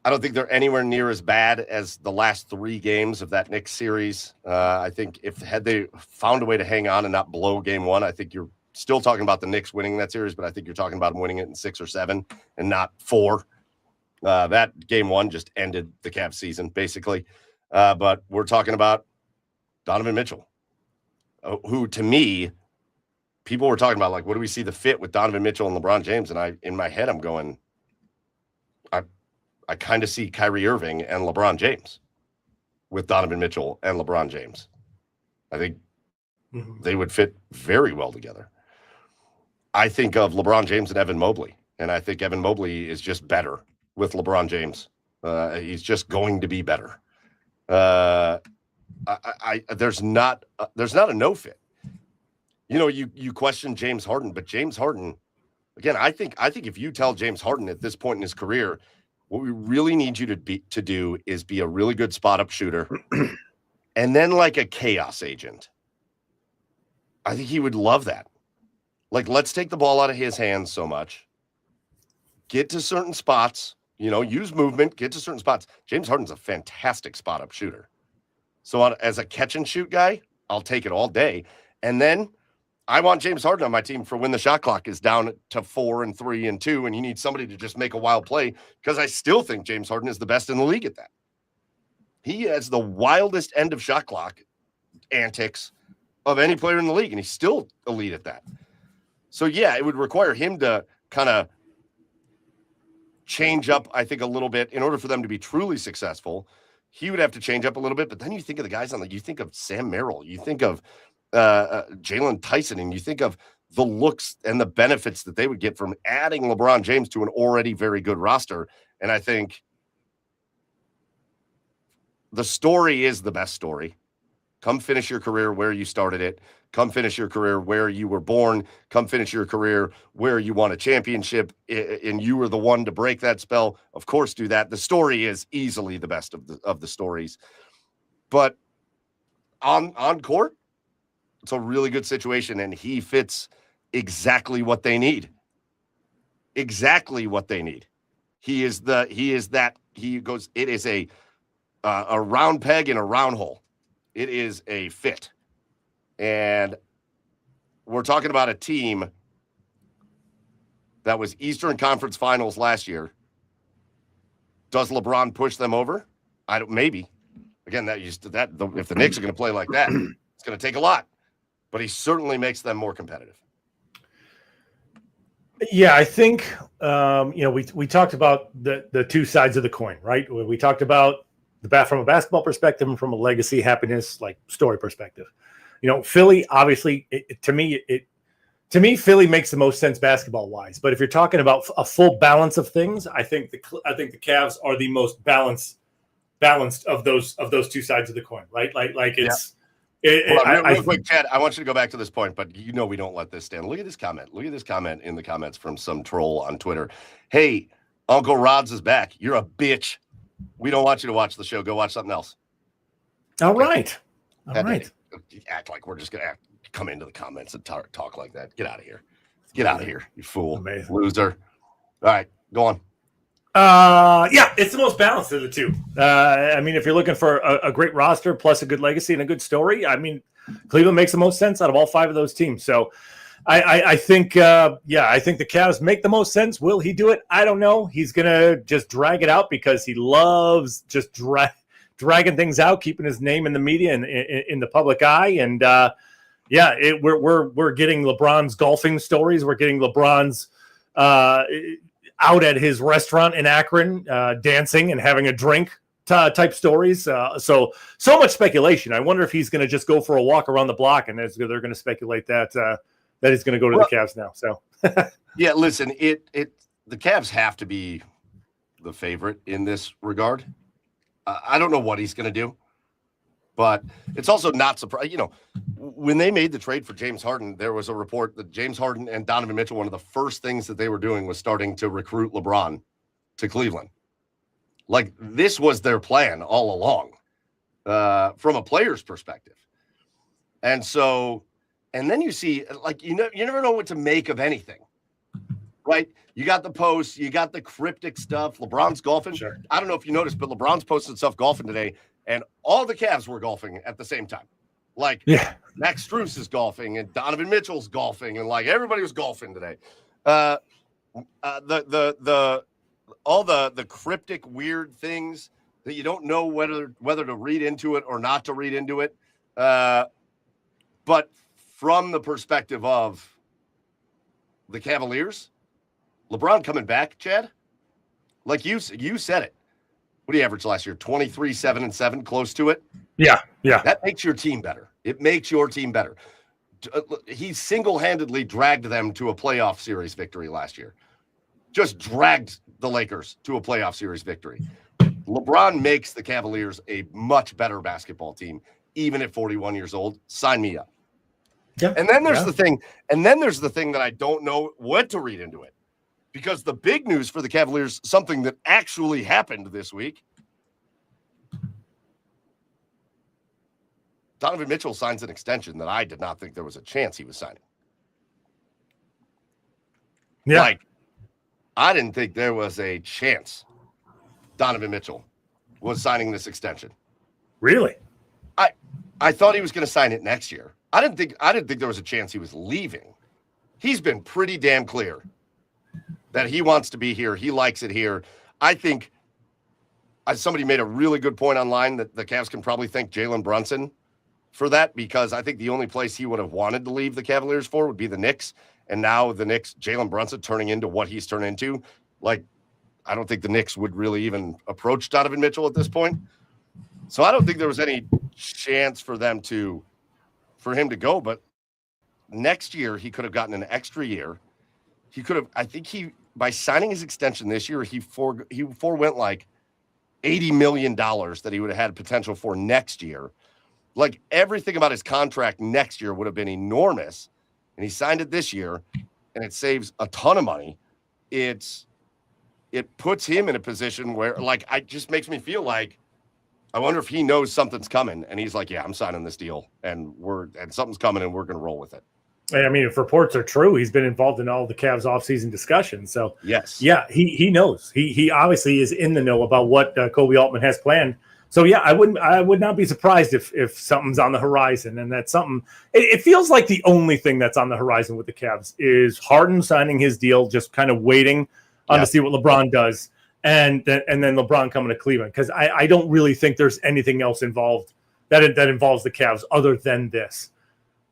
I don't think they're anywhere near as bad as the last 3 games of that Knicks series. I think had they found a way to hang on and not blow game 1, I think you're still talking about the Knicks winning that series, but I think you're talking about them winning it in 6 or 7 and not 4. That game 1 just ended the Cavs season, basically. But we're talking about Donovan Mitchell, who to me, people were talking about, like, what do we see the fit with Donovan Mitchell and LeBron James? And in my head, I'm going, I kind of see Kyrie Irving and LeBron James with Donovan Mitchell and LeBron James. I think they would fit very well together. I think of LeBron James and Evan Mobley, and I think Evan Mobley is just better with LeBron James. He's just going to be better. There's not a no fit. You know, you question James Harden, but James Harden, again, I think if you tell James Harden at this point in his career, what we really need you to do is be a really good spot up shooter, and then like a chaos agent. I think he would love that. Like, let's take the ball out of his hands so much, get to certain spots, use movement, get to certain spots. James Harden's a fantastic spot up shooter. So as a catch and shoot guy, I'll take it all day. And then I want James Harden on my team for when the shot clock is down to 4 and 3 and 2, and you need somebody to just make a wild play, because I still think James Harden is the best in the league at that. He has the wildest end of shot clock antics of any player in the league, and he's still elite at that. So, yeah, it would require him to kind of change up, I think, a little bit in order for them to be truly successful. He would have to change up a little bit, but then you think of the guys you think of Sam Merrill, you think of Jalen Tyson, and you think of the looks and the benefits that they would get from adding LeBron James to an already very good roster. And I think the story is the best story. Come finish your career where you started it. Come finish your career where you were born. Come finish your career where you won a championship and you were the one to break that spell. Of course, do that. The story is easily the best of the stories. But on court, it's a really good situation, and he fits exactly what they need. Exactly what they need. It is a round peg in a round hole. It is a fit. And we're talking about a team that was Eastern Conference Finals last year. Does LeBron push them over? Maybe. Again, if the Knicks are going to play like that, it's going to take a lot. But he certainly makes them more competitive. Yeah, I think we talked about the two sides of the coin, right? We talked about from a basketball perspective and from a legacy, happiness, like story perspective. Philly, obviously, to me, Philly makes the most sense basketball wise. But if you're talking about a full balance of things, I think the Cavs are the most balanced of those two sides of the coin, right? Like it's. Yeah. Real quick, Chad, I want you to go back to this point, but we don't let this stand. Look at this comment. Look at this comment in the comments from some troll on Twitter. Hey, Uncle Rods is back. You're a bitch. We don't want you to watch the show. Go watch something else. All right. Act like we're just going to come into the comments and talk like that. Get out of here. Get out of here, you fool. Amazing. Loser. All right, go on. Yeah, it's the most balanced of the two. I mean, if you're looking for a great roster plus a good legacy and a good story, I mean, Cleveland makes the most sense out of all 5 of those teams. So I think, I think the Cavs make the most sense. Will he do it? I don't know. He's going to just drag it out because he loves just dragging things out, keeping his name in the media and in the public eye. And we're getting LeBron's golfing stories. We're getting LeBron's out at his restaurant in Akron, dancing and having a drink type stories. So much speculation. I wonder if he's going to just go for a walk around the block, and they're going to speculate that he's going to go to the Cavs now. So yeah, listen, the Cavs have to be the favorite in this regard. I don't know what he's going to do, but it's also not surprising. You know, when they made the trade for James Harden, there was a report that James Harden and Donovan Mitchell, one of the first things that they were doing was starting to recruit LeBron to Cleveland. Like, this was their plan all along, from a player's perspective. And then you see, like, you never know what to make of anything, right? You got the posts, you got the cryptic stuff. LeBron's golfing. Sure. I don't know if you noticed, but LeBron's posted stuff golfing today, and all the Cavs were golfing at the same time. Like, Max Strus is golfing, and Donovan Mitchell's golfing, and like everybody was golfing today. All the cryptic weird things that you don't know whether to read into it or not to read into it. But from the perspective of the Cavaliers, LeBron coming back, Chad, like you said it. What did he average last year? 23, 7, and 7, close to it. Yeah. That makes your team better. It makes your team better. He single-handedly dragged them to a playoff series victory last year. Just dragged the Lakers to a playoff series victory. LeBron makes the Cavaliers a much better basketball team, even at 41 years old. Sign me up. Yeah. And then there's the thing. And then there's the thing that I don't know what to read into it. Because the big news for the Cavaliers, something that actually happened this week, Donovan Mitchell signs an extension that I did not think there was a chance he was signing. Yeah. Like, I didn't think there was a chance Donovan Mitchell was signing this extension. Really? I thought he was going to sign it next year. I didn't think there was a chance he was leaving. He's been pretty damn clear that he wants to be here. He likes it here. I think somebody made a really good point online that the Cavs can probably thank Jalen Brunson for that, because I think the only place he would have wanted to leave the Cavaliers for would be the Knicks. And now the Knicks, Jalen Brunson turning into what he's turned into, like, I don't think the Knicks would really even approach Donovan Mitchell at this point. So I don't think there was any chance for him to go. But next year, he could have gotten an extra year. He could have, I think by signing his extension this year, he forewent like $80 million that he would have had potential for next year. Like, everything about his contract next year would have been enormous. And he signed it this year, and it saves a ton of money. It puts him in a position where, like, it just makes me feel like, I wonder if he knows something's coming, and he's like, yeah, I'm signing this deal, and something's coming, and we're going to roll with it. I mean, if reports are true, he's been involved in all the Cavs offseason discussions. So, yes. Yeah, he knows. He obviously is in the know about what Kobe Altman has planned. So, yeah, I would not be surprised if something's on the horizon, and that's something. It feels like the only thing that's on the horizon with the Cavs is Harden signing his deal, just kind of waiting to see what LeBron does, and then LeBron coming to Cleveland, because I don't really think there's anything else involved that involves the Cavs other than this.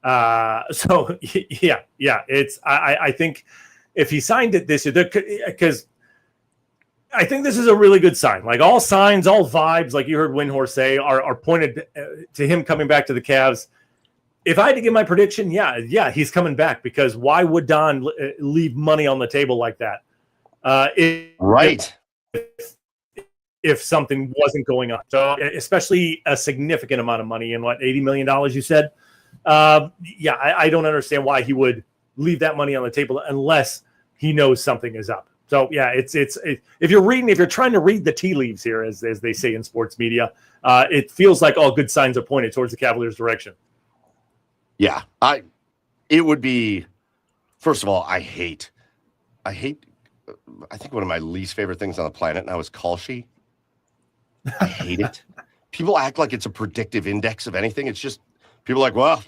So it's I think if he signed it this year, because I think this is a really good sign. Like, all signs, all vibes, like you heard Windhorse say, are pointed to him coming back to the Cavs. If I had to give my prediction, yeah, he's coming back, because why would Don leave money on the table like that? If something wasn't going on. So, especially a significant amount of money, and $80 million you said? I don't understand why he would leave that money on the table unless he knows something is up. So yeah, it's if you're trying to read the tea leaves here, as they say in sports media, it feels like all good signs are pointed towards the Cavaliers' direction. Yeah, it would be. First of all, I hate I think one of my least favorite things on the planet now is Kalshi. I hate it. People act like it's a predictive index of anything. It's just people are like, well,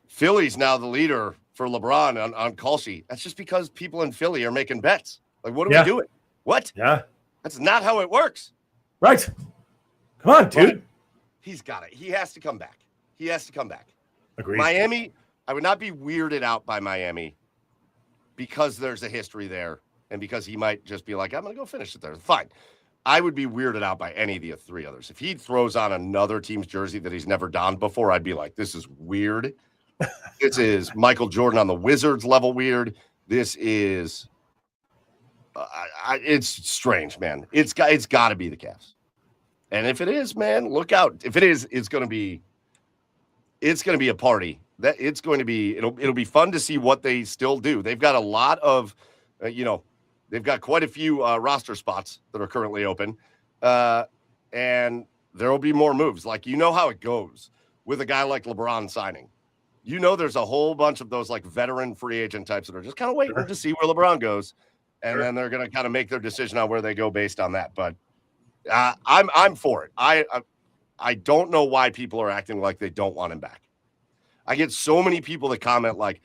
Philly's now the leader for LeBron on Kalshi. That's just because people in Philly are making bets. Like, what are we doing? What? Yeah. That's not how it works. Right. Come on, dude. But he's got it. He has to come back. He has to come back. Agreed. Miami, I would not be weirded out by Miami because there's a history there and because he might just be like, I'm going to go finish it there. Fine. I would be weirded out by any of the three others. If he throws on another team's jersey that he's never donned before, I'd be like, this is weird. This is Michael Jordan on the Wizards level weird. This is it's strange, man. It's got to be the Cavs. And if it is, man, look out. If it is, it's going to be a party. It'll be fun to see what they still do. They've got a lot of, they've got quite a few roster spots that are currently open. And there will be more moves. Like, how it goes with a guy like LeBron signing. There's a whole bunch of those like veteran free agent types that are just kind of waiting to see where LeBron goes. And then they're going to kind of make their decision on where they go based on that. But I'm for it. I don't know why people are acting like they don't want him back. I get so many people that comment like,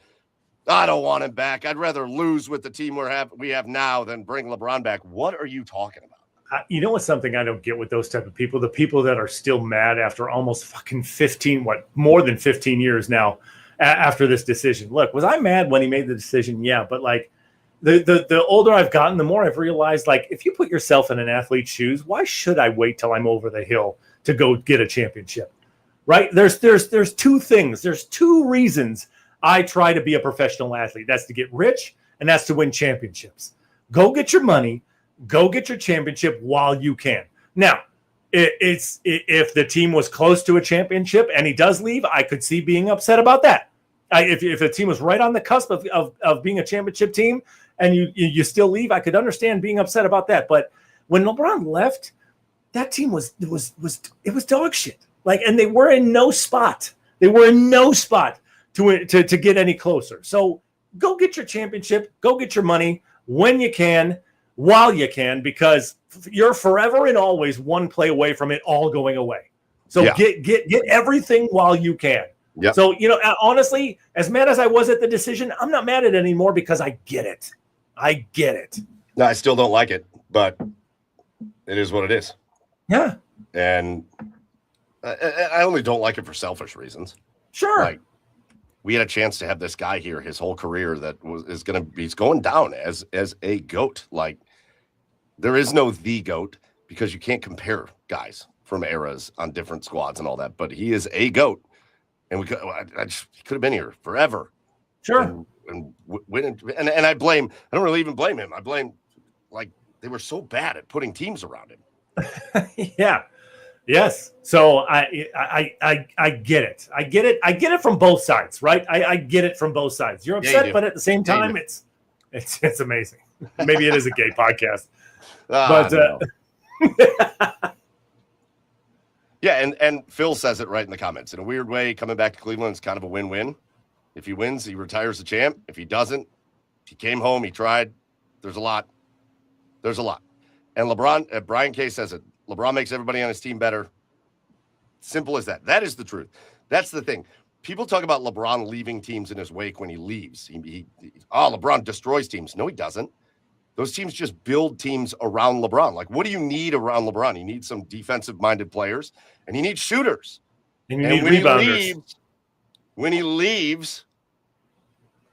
I don't want him back. I'd rather lose with the team we have now than bring LeBron back. What are you talking about? You know what's something I don't get with those type of people? The people that are still mad after almost fucking more than 15 years now after this decision. Look, was I mad when he made the decision? Yeah, but like the older I've gotten, the more I've realized, like, if you put yourself in an athlete's shoes, why should I wait till I'm over the hill to go get a championship? Right? There's two things. There's two reasons I try to be a professional athlete. That's to get rich, and that's to win championships. Go get your money. Go get your championship while you can. Now, if the team was close to a championship and he does leave, I could see being upset about that. If the team was right on the cusp of being a championship team and you still leave, I could understand being upset about that. But when LeBron left, that team was dog shit. Like, and they were in no spot. They were in no spot to get any closer. So go get your championship. Go get your money when you can, while you can, because you're forever and always one play away from it all going away. So get everything while you can. Yep. So, honestly, as mad as I was at the decision, I'm not mad at it anymore because I get it. I get it. No, I still don't like it, but it is what it is. Yeah. And I only don't like it for selfish reasons. Sure. Like, we had a chance to have this guy here his whole career that he's going down as a GOAT. Like, there is no the GOAT because you can't compare guys from eras on different squads and all that, but he is a GOAT. And he could have been here forever. Sure. And I don't really even blame him. I blame, like, they were so bad at putting teams around him. Yeah. Yes. So I get it. I get it from both sides, right? I get it from both sides. You're upset, but at the same time, it's amazing. Maybe it is a gay podcast. Yeah, and Phil says it right in the comments. In a weird way, coming back to Cleveland is kind of a win-win. If he wins, he retires the champ. If he doesn't, he came home, he tried. There's a lot. And LeBron, Brian K says it. LeBron makes everybody on his team better. Simple as that. That is the truth. That's the thing. People talk about LeBron leaving teams in his wake when he leaves. LeBron destroys teams. No, he doesn't. Those teams just build teams around LeBron. Like, what do you need around LeBron? You need some defensive-minded players, and you need shooters. And you need rebounders. When he leaves,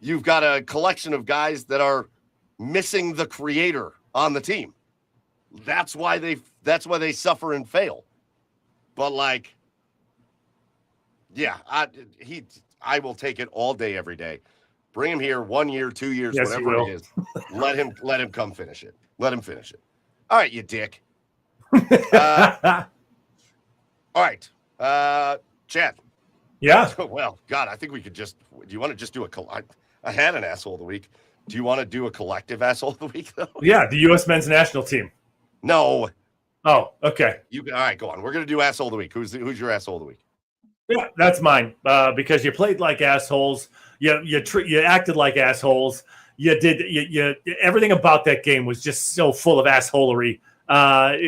you've got a collection of guys that are missing the creator on the team. That's why they suffer and fail. But like, yeah, I will take it all day, every day. Bring him here 1 year, 2 years, yes, whatever it is. Let him come finish it. Let him finish it. All right, you dick. All right. Chad. Yeah. Well, God, I think we could just, do you want to just do I had an asshole of the week. Do you want to do a collective asshole of the week, though? Yeah, the U.S. men's national team. No. Oh, okay. All right, go on. We're going to do asshole of the week. Who's your asshole of the week? Yeah, that's mine. Because you played like assholes. You acted like assholes. everything about that game was just so full of assholery.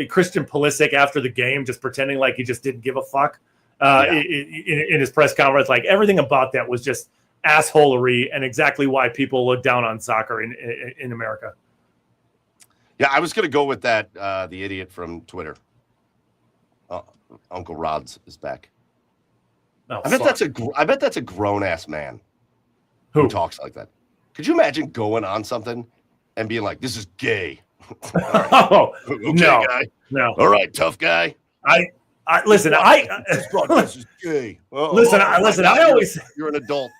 Christian Pulisic after the game just pretending like he just didn't give a fuck in his press conference. Like everything about that was just assholery and exactly why people look down on soccer in America. Yeah, I was going to go with that. The idiot from Twitter. Uncle Rod's is back. Oh, I bet that's a grown ass man who talks like that. Could you imagine going on something and being like, "This is gay"? Right. Oh, okay, no, guy. No. All right, tough guy. Listen. This broadcast is gay. Listen. I always. You're an adult.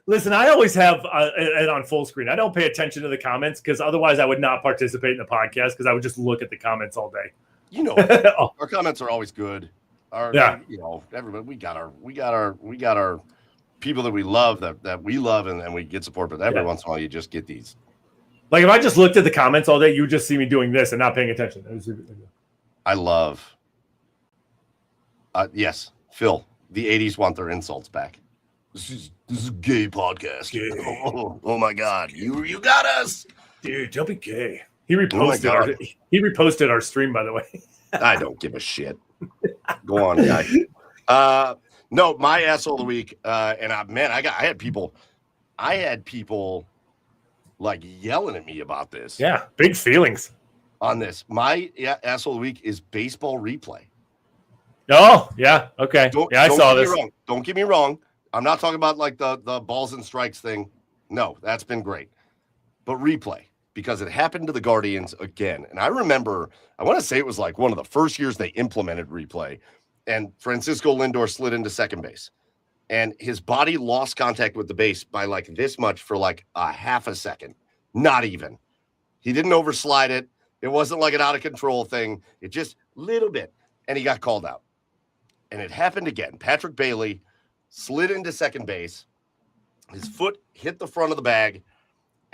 Listen, I always have it on full screen. I don't pay attention to the comments because otherwise I would not participate in the podcast because I would just look at the comments all day. You know, our comments are always good. You know, everybody, we got our people that we love that we love and we get support. But every once in a while, you just get these. Like if I just looked at the comments all day, you would just see me doing this and not paying attention. I love. Yes, Phil. The '80s want their insults back. This is a gay podcast. Gay. Oh my God, you got us, dude. Don't be gay. He reposted our stream, by the way. I don't give a shit. Go on, guy. No, my asshole of the week, and I had people like yelling at me about this. Yeah, big feelings on this. My asshole of the week is baseball replay. Oh, yeah, okay. I saw this. Don't get me wrong. I'm not talking about like the balls and strikes thing. No, that's been great. But replay, because it happened to the Guardians again. And I remember, I want to say it was like one of the first years they implemented replay. And Francisco Lindor slid into second base. And his body lost contact with the base by like this much for like a half a second. Not even. He didn't overslide it. It wasn't like an out of control thing. It just little bit. And he got called out. And it happened again. Patrick Bailey slid into second base. His foot hit the front of the bag.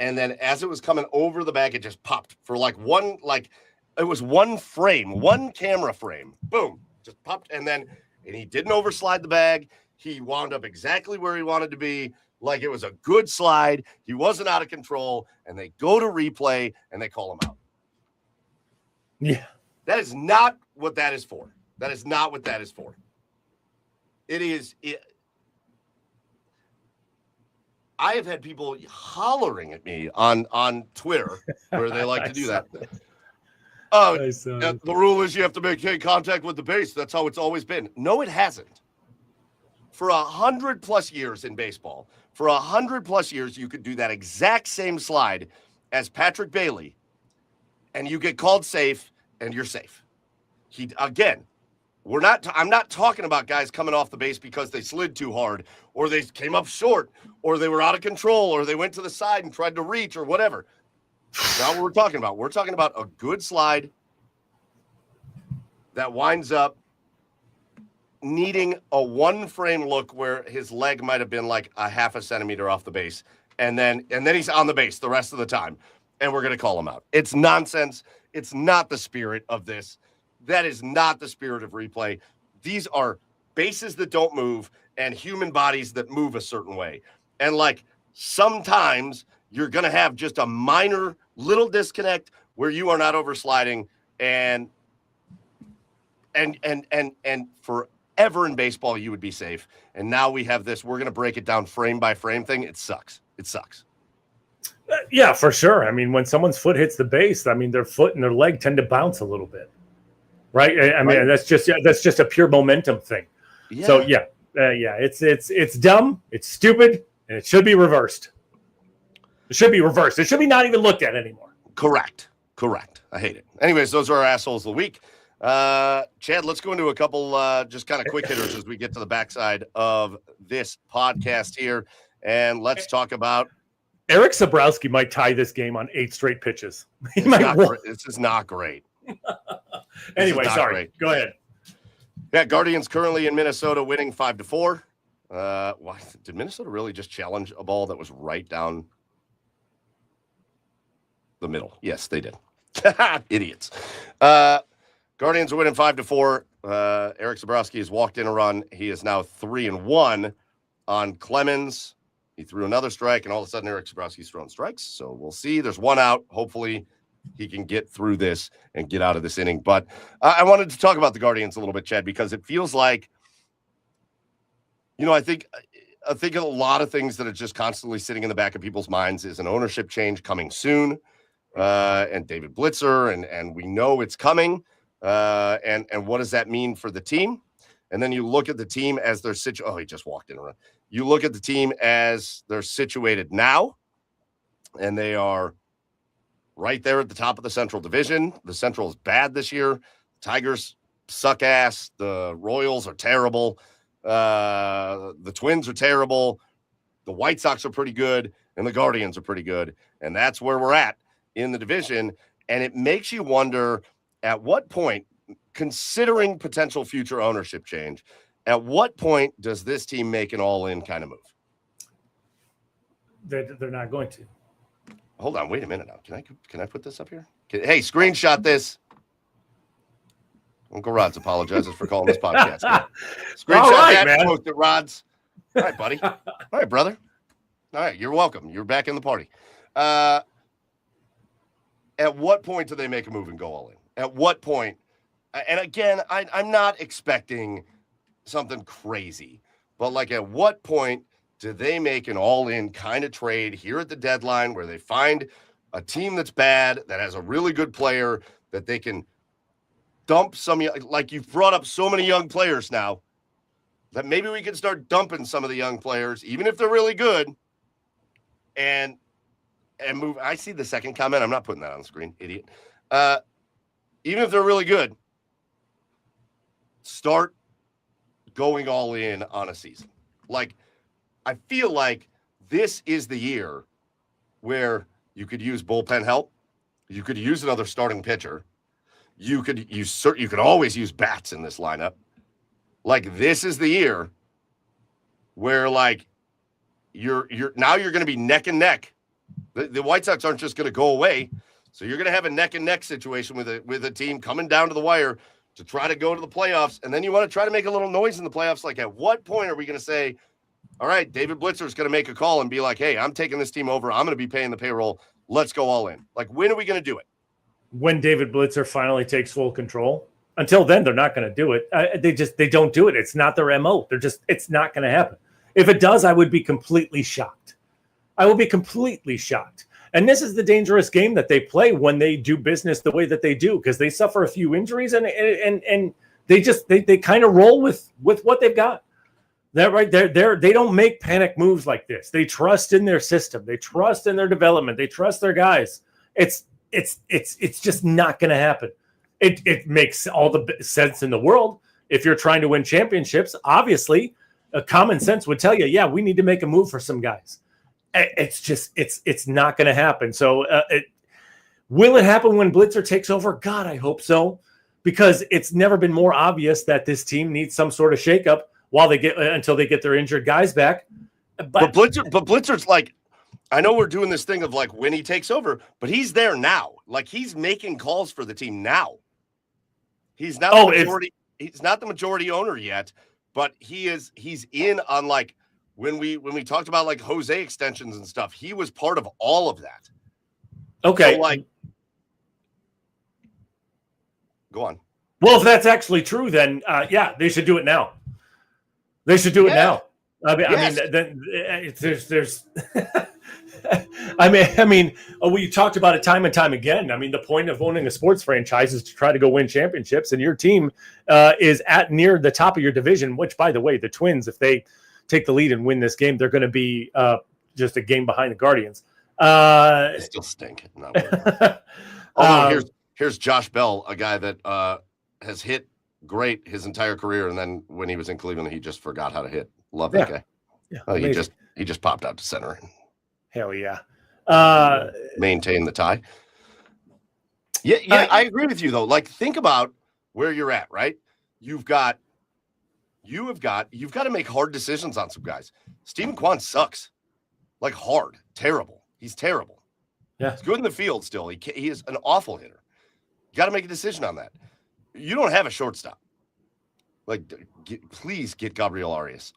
And then as it was coming over the bag, it just popped for it was one frame, one camera frame. Boom, just popped. And he didn't overslide the bag. He wound up exactly where he wanted to be. Like it was a good slide. He wasn't out of control. And they go to replay and they call him out. Yeah. That is not what that is for. That is not what that is for. I have had people hollering at me on Twitter where they like to do that. Oh, the rule is you have to make contact with the base. That's how it's always been. No, it hasn't. For 100+ years in baseball, for 100+ years, you could do that exact same slide as Patrick Bailey, and you get called safe, and you're safe. I'm not talking about guys coming off the base because they slid too hard or they came up short or they were out of control or they went to the side and tried to reach or whatever. Not what we're talking about. We're talking about a good slide that winds up needing a one frame look where his leg might have been like a half a centimeter off the base. And then he's on the base the rest of the time. And we're going to call him out. It's nonsense. It's not the spirit of this. That is not the spirit of replay. These are bases that don't move and human bodies that move a certain way. And like sometimes you're going to have just a minor little disconnect where you are not oversliding and forever in baseball you would be safe. And now we have this, we're going to break it down frame by frame thing. It sucks. It sucks. Yeah, for sure. I mean, when someone's foot hits the base, I mean, their foot and their leg tend to bounce a little bit. Right. I mean, that's just a pure momentum thing. Yeah. So it's dumb. It's stupid. And it should be reversed. It should be reversed. It should be not even looked at anymore. Correct. I hate it. Anyways, those are our assholes of the week. Chad, let's go into a couple just kind of quick hitters as we get to the backside of this podcast here. And let's talk about Eric Sabrowski might tie this game on 8 straight pitches. This is not great. Anyway, sorry. Great. Go ahead. Yeah, Guardians currently in Minnesota winning 5-4. Did Minnesota really just challenge a ball that was right down the middle? Yes, they did. Idiots. Guardians are winning 5-4. Eric Sabrowski has walked in a run. He is now 3-1 on Clemens, He threw another strike, and all of a sudden Eric Sabrowski's throwing strikes. So we'll see. There's one out. Hopefully he can get through this and get out of this inning. But I wanted to talk about the Guardians a little bit, Chad, because it feels like, I think a lot of things that are just constantly sitting in the back of people's minds is an ownership change coming soon, and David Blitzer, and we know it's coming, and what does that mean for the team? And then you look at the team as they're situated. Oh, he just walked in. You look at the team as they're situated now, and they are right there at the top of the Central Division. The Central is bad this year. Tigers suck ass. The Royals are terrible. The Twins are terrible. The White Sox are pretty good, and the Guardians are pretty good. And that's where we're at in the division. And it makes you wonder, at what point, considering potential future ownership change, at what point does this team make an all-in kind of move? They're not going to. Hold on, wait a minute now. Can I put this up here? Hey, screenshot this. Uncle Rods apologizes for calling this podcast. Screenshot that, man. Post it, Rods. All right, buddy. All right, brother. All right, you're welcome. You're back in the party. At what point do they make a move and go all in? At what point? And again, I'm not expecting something crazy, but like at what point do they make an all-in kind of trade here at the deadline where they find a team that's bad, that has a really good player, that they can dump some, like you've brought up so many young players now, that maybe we can start dumping some of the young players, even if they're really good, and move. I see the second comment. I'm not putting that on the screen, idiot. Even if they're really good, start going all in on a season. Like, I feel like this is the year where you could use bullpen help. You could use another starting pitcher. You could always use bats in this lineup. Like, this is the year where, like, you're going to be neck and neck. The White Sox aren't just going to go away. So you're going to have a neck and neck situation with a team coming down to the wire to try to go to the playoffs. And then you want to try to make a little noise in the playoffs. Like, at what point are we going to say, all right, David Blitzer is going to make a call and be like, hey, I'm taking this team over. I'm going to be paying the payroll. Let's go all in. Like, when are we going to do it? When David Blitzer finally takes full control. Until then, they're not going to do it. They don't do it. It's not their MO. It's not going to happen. If it does, I would be completely shocked. I will be completely shocked. And this is the dangerous game that they play when they do business the way that they do, because they suffer a few injuries and they kind of roll with what they've got. That right there, they don't make panic moves like this. They trust in their system. They trust in their development. They trust their guys. It's just not going to happen. It makes all the sense in the world. If you're trying to win championships, obviously, common sense would tell you, yeah, we need to make a move for some guys. It's not going to happen. So will it happen when Blitzer takes over? God, I hope so, because it's never been more obvious that this team needs some sort of shakeup until they get their injured guys back. But Blitzer's like, I know we're doing this thing of like when he takes over, but he's there now. Like, he's making calls for the team now. He's not the majority. He's not the majority owner yet, but he's in on, like, when we talked about like Jose extensions and stuff, he was part of all of that. Okay. So, like, go on. Well, if that's actually true, then yeah, they should do it now. They should do it now. Yes. There's we talked about it time and time again. I mean, the point of owning a sports franchise is to try to go win championships, and your team is at near the top of your division, which, by the way, the Twins, if they take the lead and win this game, they're going to be just a game behind the Guardians. They still stink. Here's Josh Bell, a guy that has hit great his entire career, and then when he was in Cleveland, he just forgot how to hit. Love that guy. Yeah, he just popped out to center. Hell yeah. Maintain the tie. Yeah, I agree with you though. Like, think about where you're at, right? You've got to make hard decisions on some guys. Stephen Kwan sucks. Like, hard, terrible. He's terrible. Yeah. He's good in the field still. He is an awful hitter. You got to make a decision on that. You don't have a shortstop. Like, please get Gabriel Arias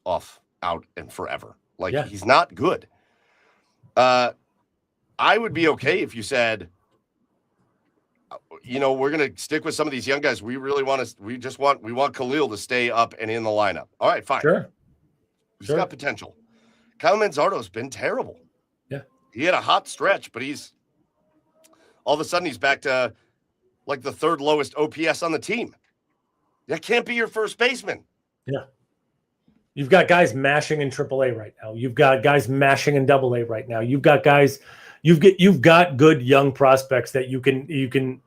out and forever. Like, he's not good. I would be okay if you said, you know, we're going to stick with some of these young guys. We really want to, we want Khalil to stay up and in the lineup. All right, fine. Sure. He's got potential. Kyle Manzardo's been terrible. Yeah. He had a hot stretch, but all of a sudden he's back to like the third lowest OPS on the team. That can't be your first baseman. Yeah. You've got guys mashing in AAA right now. You've got guys mashing in AA right now. You've got guys, you've got good young prospects that you can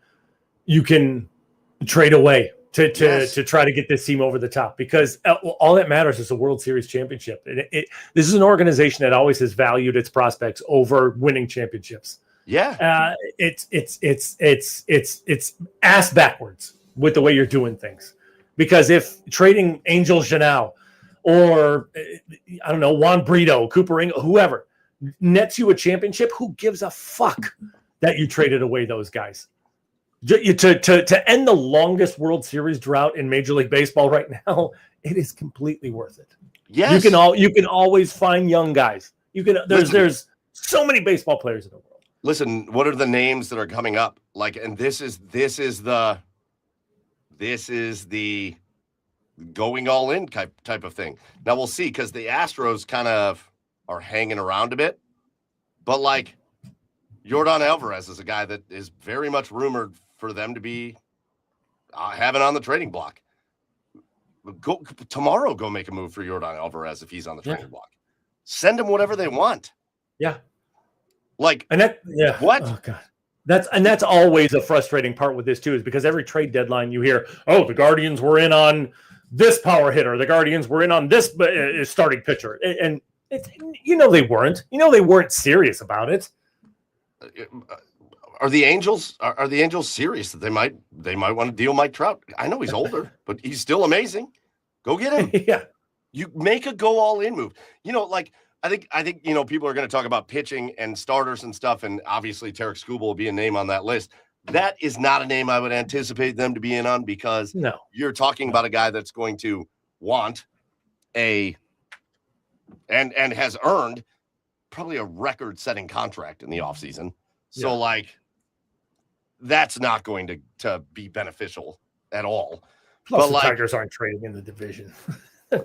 trade away to try to get this team over the top, because all that matters is a World Series championship. This is an organization that always has valued its prospects over winning championships. Yeah. It's ass backwards with the way you're doing things, because if trading Angel Janau or I don't know, Juan Brito, Cooper Ingle, whoever nets you a championship, who gives a fuck that you traded away those guys? To end the longest World Series drought in Major League Baseball right now, it is completely worth it. Yes. You can always find young guys. There's so many baseball players in the world. Listen, what are the names that are coming up? Like, and this is the going all in type of thing. Now we'll see, because the Astros kind of are hanging around a bit, but like Yordan Alvarez is a guy that is very much rumored for them to be having on the trading block. Go make a move for Yordan Alvarez if he's on the trading block. Send him whatever they want. Yeah. Like, and that, what? Oh God. That's always a frustrating part with this too, is because every trade deadline you hear, oh, the Guardians were in on this power hitter, the Guardians were in on this starting pitcher, and they weren't. They weren't serious about it. Are the Angels serious that they might want to deal Mike Trout? I know he's older, but he's still amazing. Go get him. Yeah. You make a go all in move. Like I think people are going to talk about pitching and starters and stuff, and obviously Tarek Skubal will be a name on that list. That is not a name I would anticipate them to be in on, because you're talking about a guy that's going to want and has earned probably a record-setting contract in the offseason. So like, that's not going to be beneficial at all. Plus, but the Tigers aren't trading in the division.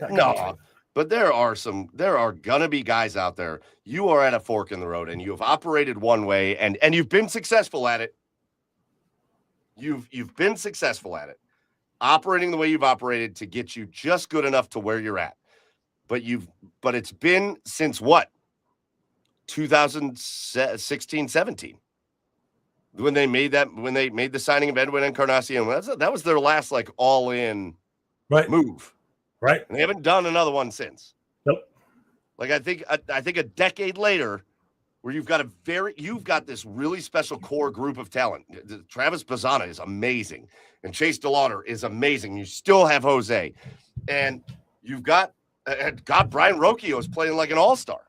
No, but there are gonna be guys out there. You are at a fork in the road, and you have operated one way, and you've been successful at it. You've been successful at it, operating the way you've operated to get you just good enough to where you're at. But it's been since what? 2016, 17. When they made the signing of Edwin Encarnacion. That was their last like all-in move. Right. And they haven't done another one since. Nope. Like I think a decade later, where you've got this really special core group of talent. Travis Bazzana is amazing, and Chase DeLauder is amazing. You still have Jose, and you've got Brian Rocchio is playing like an all-star.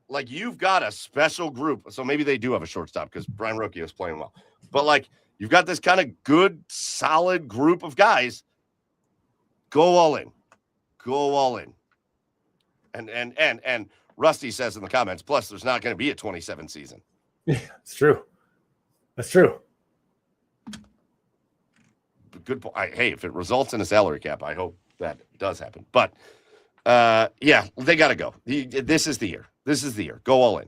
Like, you've got a special group. So maybe they do have a shortstop because Brian Rocchio is playing well. But like, you've got this kind of good, solid group of guys. Go all in. Go all in. And Rusty says in the comments, plus there's not going to be a 27 season. Yeah, it's true. That's true. Good point. Hey, if it results in a salary cap, I hope that does happen. But they got to go. This is the year. This is the year. Go all in.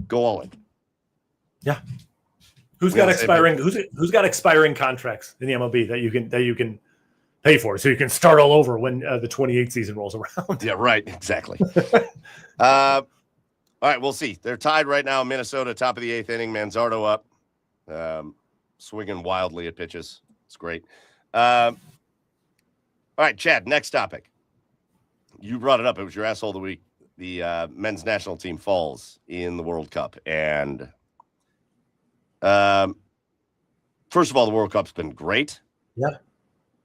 Go all in. Yeah. Who's got expiring contracts in the MLB that you can pay for, so you can start all over when the 28th season rolls around? Yeah, right. Exactly. All right, we'll see. They're tied right now. Minnesota, top of the 8th inning. Manzardo up, swinging wildly at pitches. It's great. All right, Chad. Next topic. You brought it up. It was your asshole of the week. The men's national team falls in the World Cup, and first of all, the World Cup's been great. Yeah.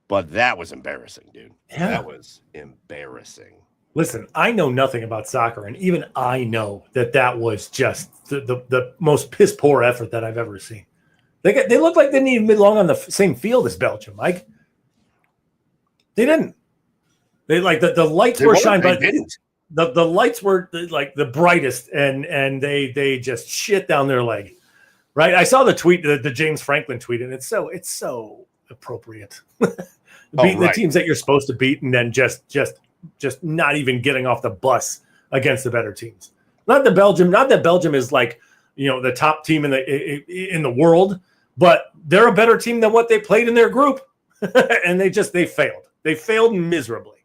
But that was embarrassing, dude. Yeah. That was embarrassing. Listen, I know nothing about soccer, and even I know that was just the most piss poor effort that I've ever seen. They look like they didn't even belong on the same field as Belgium, Mike. They didn't. They like the lights were shining, but didn't. the lights were like the brightest, and they just shit down their leg. Right? I saw the tweet, the James Franklin tweet, and it's so appropriate. Beating the teams that you're supposed to beat, and then just not even getting off the bus against the better teams. Not that Belgium is like, the top team in the world, but they're a better team than what they played in their group, and they failed. They failed miserably.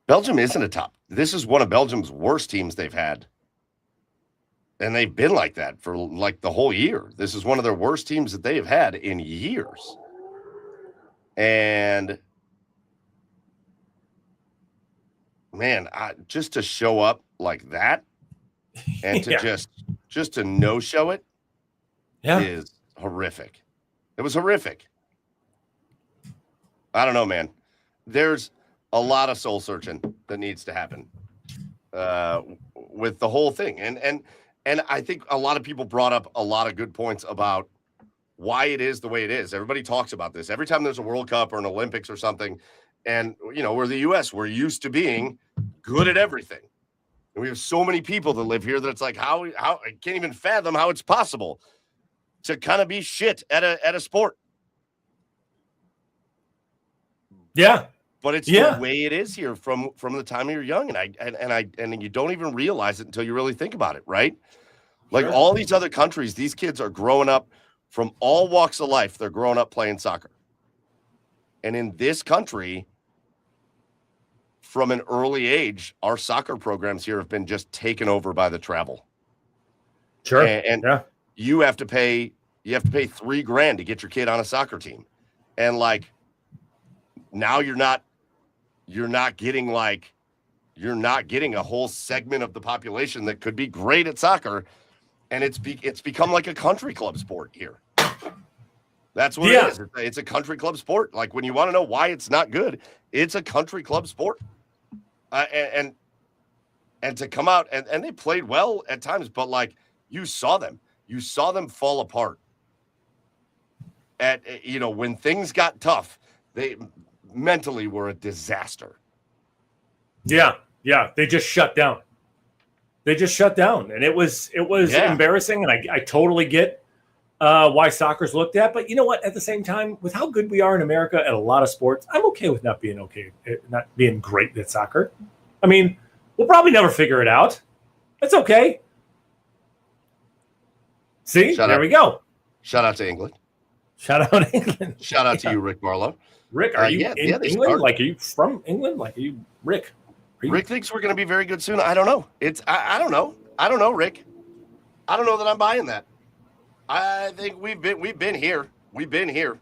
Belgium isn't a top. This is one of Belgium's worst teams they've had. And they've been like that for like the whole year. This is one of their worst teams that they have had in years. And man, just to show up like that and to just to no show it is horrific. It was horrific. I don't know, man. There's a lot of soul searching that needs to happen with the whole thing. And I think a lot of people brought up a lot of good points about why it is the way it is. Everybody talks about this. Every time there's a World Cup or an Olympics or something, and, we're the U.S., we're used to being good at everything. And we have so many people that live here that it's like, how I can't even fathom how it's possible to kind of be shit at a sport. Yeah. But it's the way it is here from the time you're young, and you don't even realize it until you really think about it, right? Like all these other countries, these kids are growing up from all walks of life. They're growing up playing soccer, and in this country, from an early age, our soccer programs here have been just taken over by the travel. Sure, and you have to pay $3,000 to get your kid on a soccer team, and like now you're not getting a whole segment of the population that could be great at soccer, and it's become like a country club sport here. That's what it is. It's a country club sport. Like when you want to know why it's not good, it's a country club sport. And to come out and they played well at times, but like you saw them fall apart at when things got tough. They mentally were a disaster. Yeah. They just shut down. And it was embarrassing. And I totally get why soccer's looked at. But you know what? At the same time, with how good we are in America at a lot of sports, I'm okay with not being great at soccer. I mean, we'll probably never figure it out. It's okay. See, there we go. Shout out to England. Shout out England. Shout out to you, Rick Barlow. Rick, are you in England? Like, are you from England? Like, are you Rick? Rick thinks we're going to be very good soon. I don't know. I don't know. I don't know, Rick. I don't know that I'm buying that. I think we've been here. We've been here.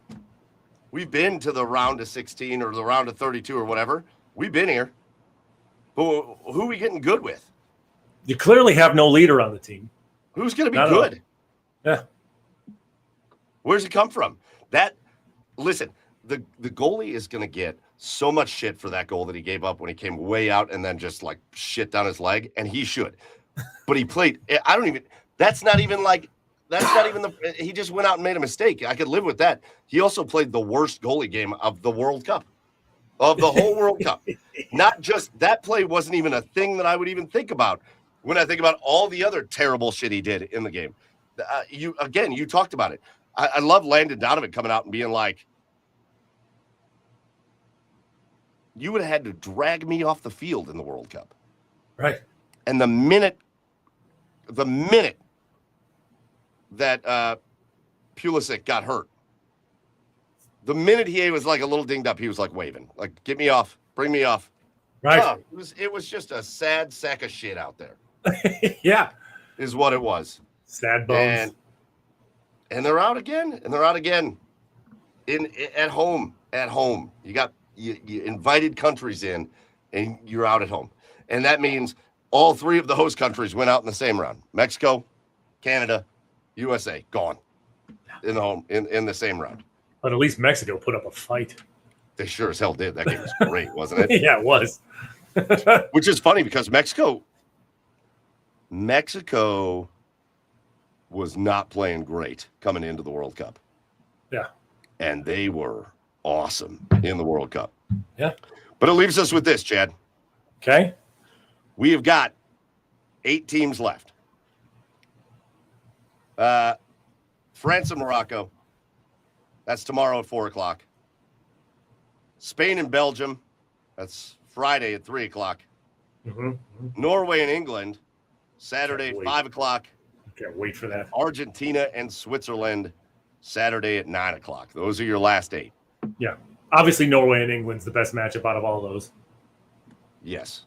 We've been to the round of 16 or the round of 32 or whatever. We've been here. Who are we getting good with? You clearly have no leader on the team. Who's going to be good? Yeah. Where's it come from? Listen, the goalie is going to get so much shit for that goal that he gave up when he came way out and then just like shit down his leg, and he should. But he played. He just went out and made a mistake. I could live with that. He also played the worst goalie game of the World Cup, of the whole World Cup. Not just that play wasn't even a thing that I would even think about when I think about all the other terrible shit he did in the game. You talked about it. I love Landon Donovan coming out and being like, you would have had to drag me off the field in the World Cup. Right. And the minute that Pulisic got hurt, the minute he was like a little dinged up, he was like waving, like, get me off, bring me off. Right. It was just a sad sack of shit out there. Yeah. Is what it was. Sad bones. And they're out again. At home. You invited countries in, and you're out at home. And that means all three of the host countries went out in the same round. Mexico, Canada, USA, gone in the same round. But at least Mexico put up a fight. They sure as hell did. That game was great, wasn't it? Yeah, it was. Which is funny because Mexico was not playing great coming into the World Cup. Yeah. And they were awesome in the World Cup. Yeah. But it leaves us with this, Chad. Okay. We have got 8 teams left. France and Morocco. That's tomorrow at 4 o'clock. Spain and Belgium. That's Friday at 3 o'clock. Norway and England. Saturday at 5 o'clock. Can't wait for that. Argentina and Switzerland. Saturday at 9 o'clock. Those are your last 8. Yeah. Obviously, Norway and England's the best matchup out of all those. Yes.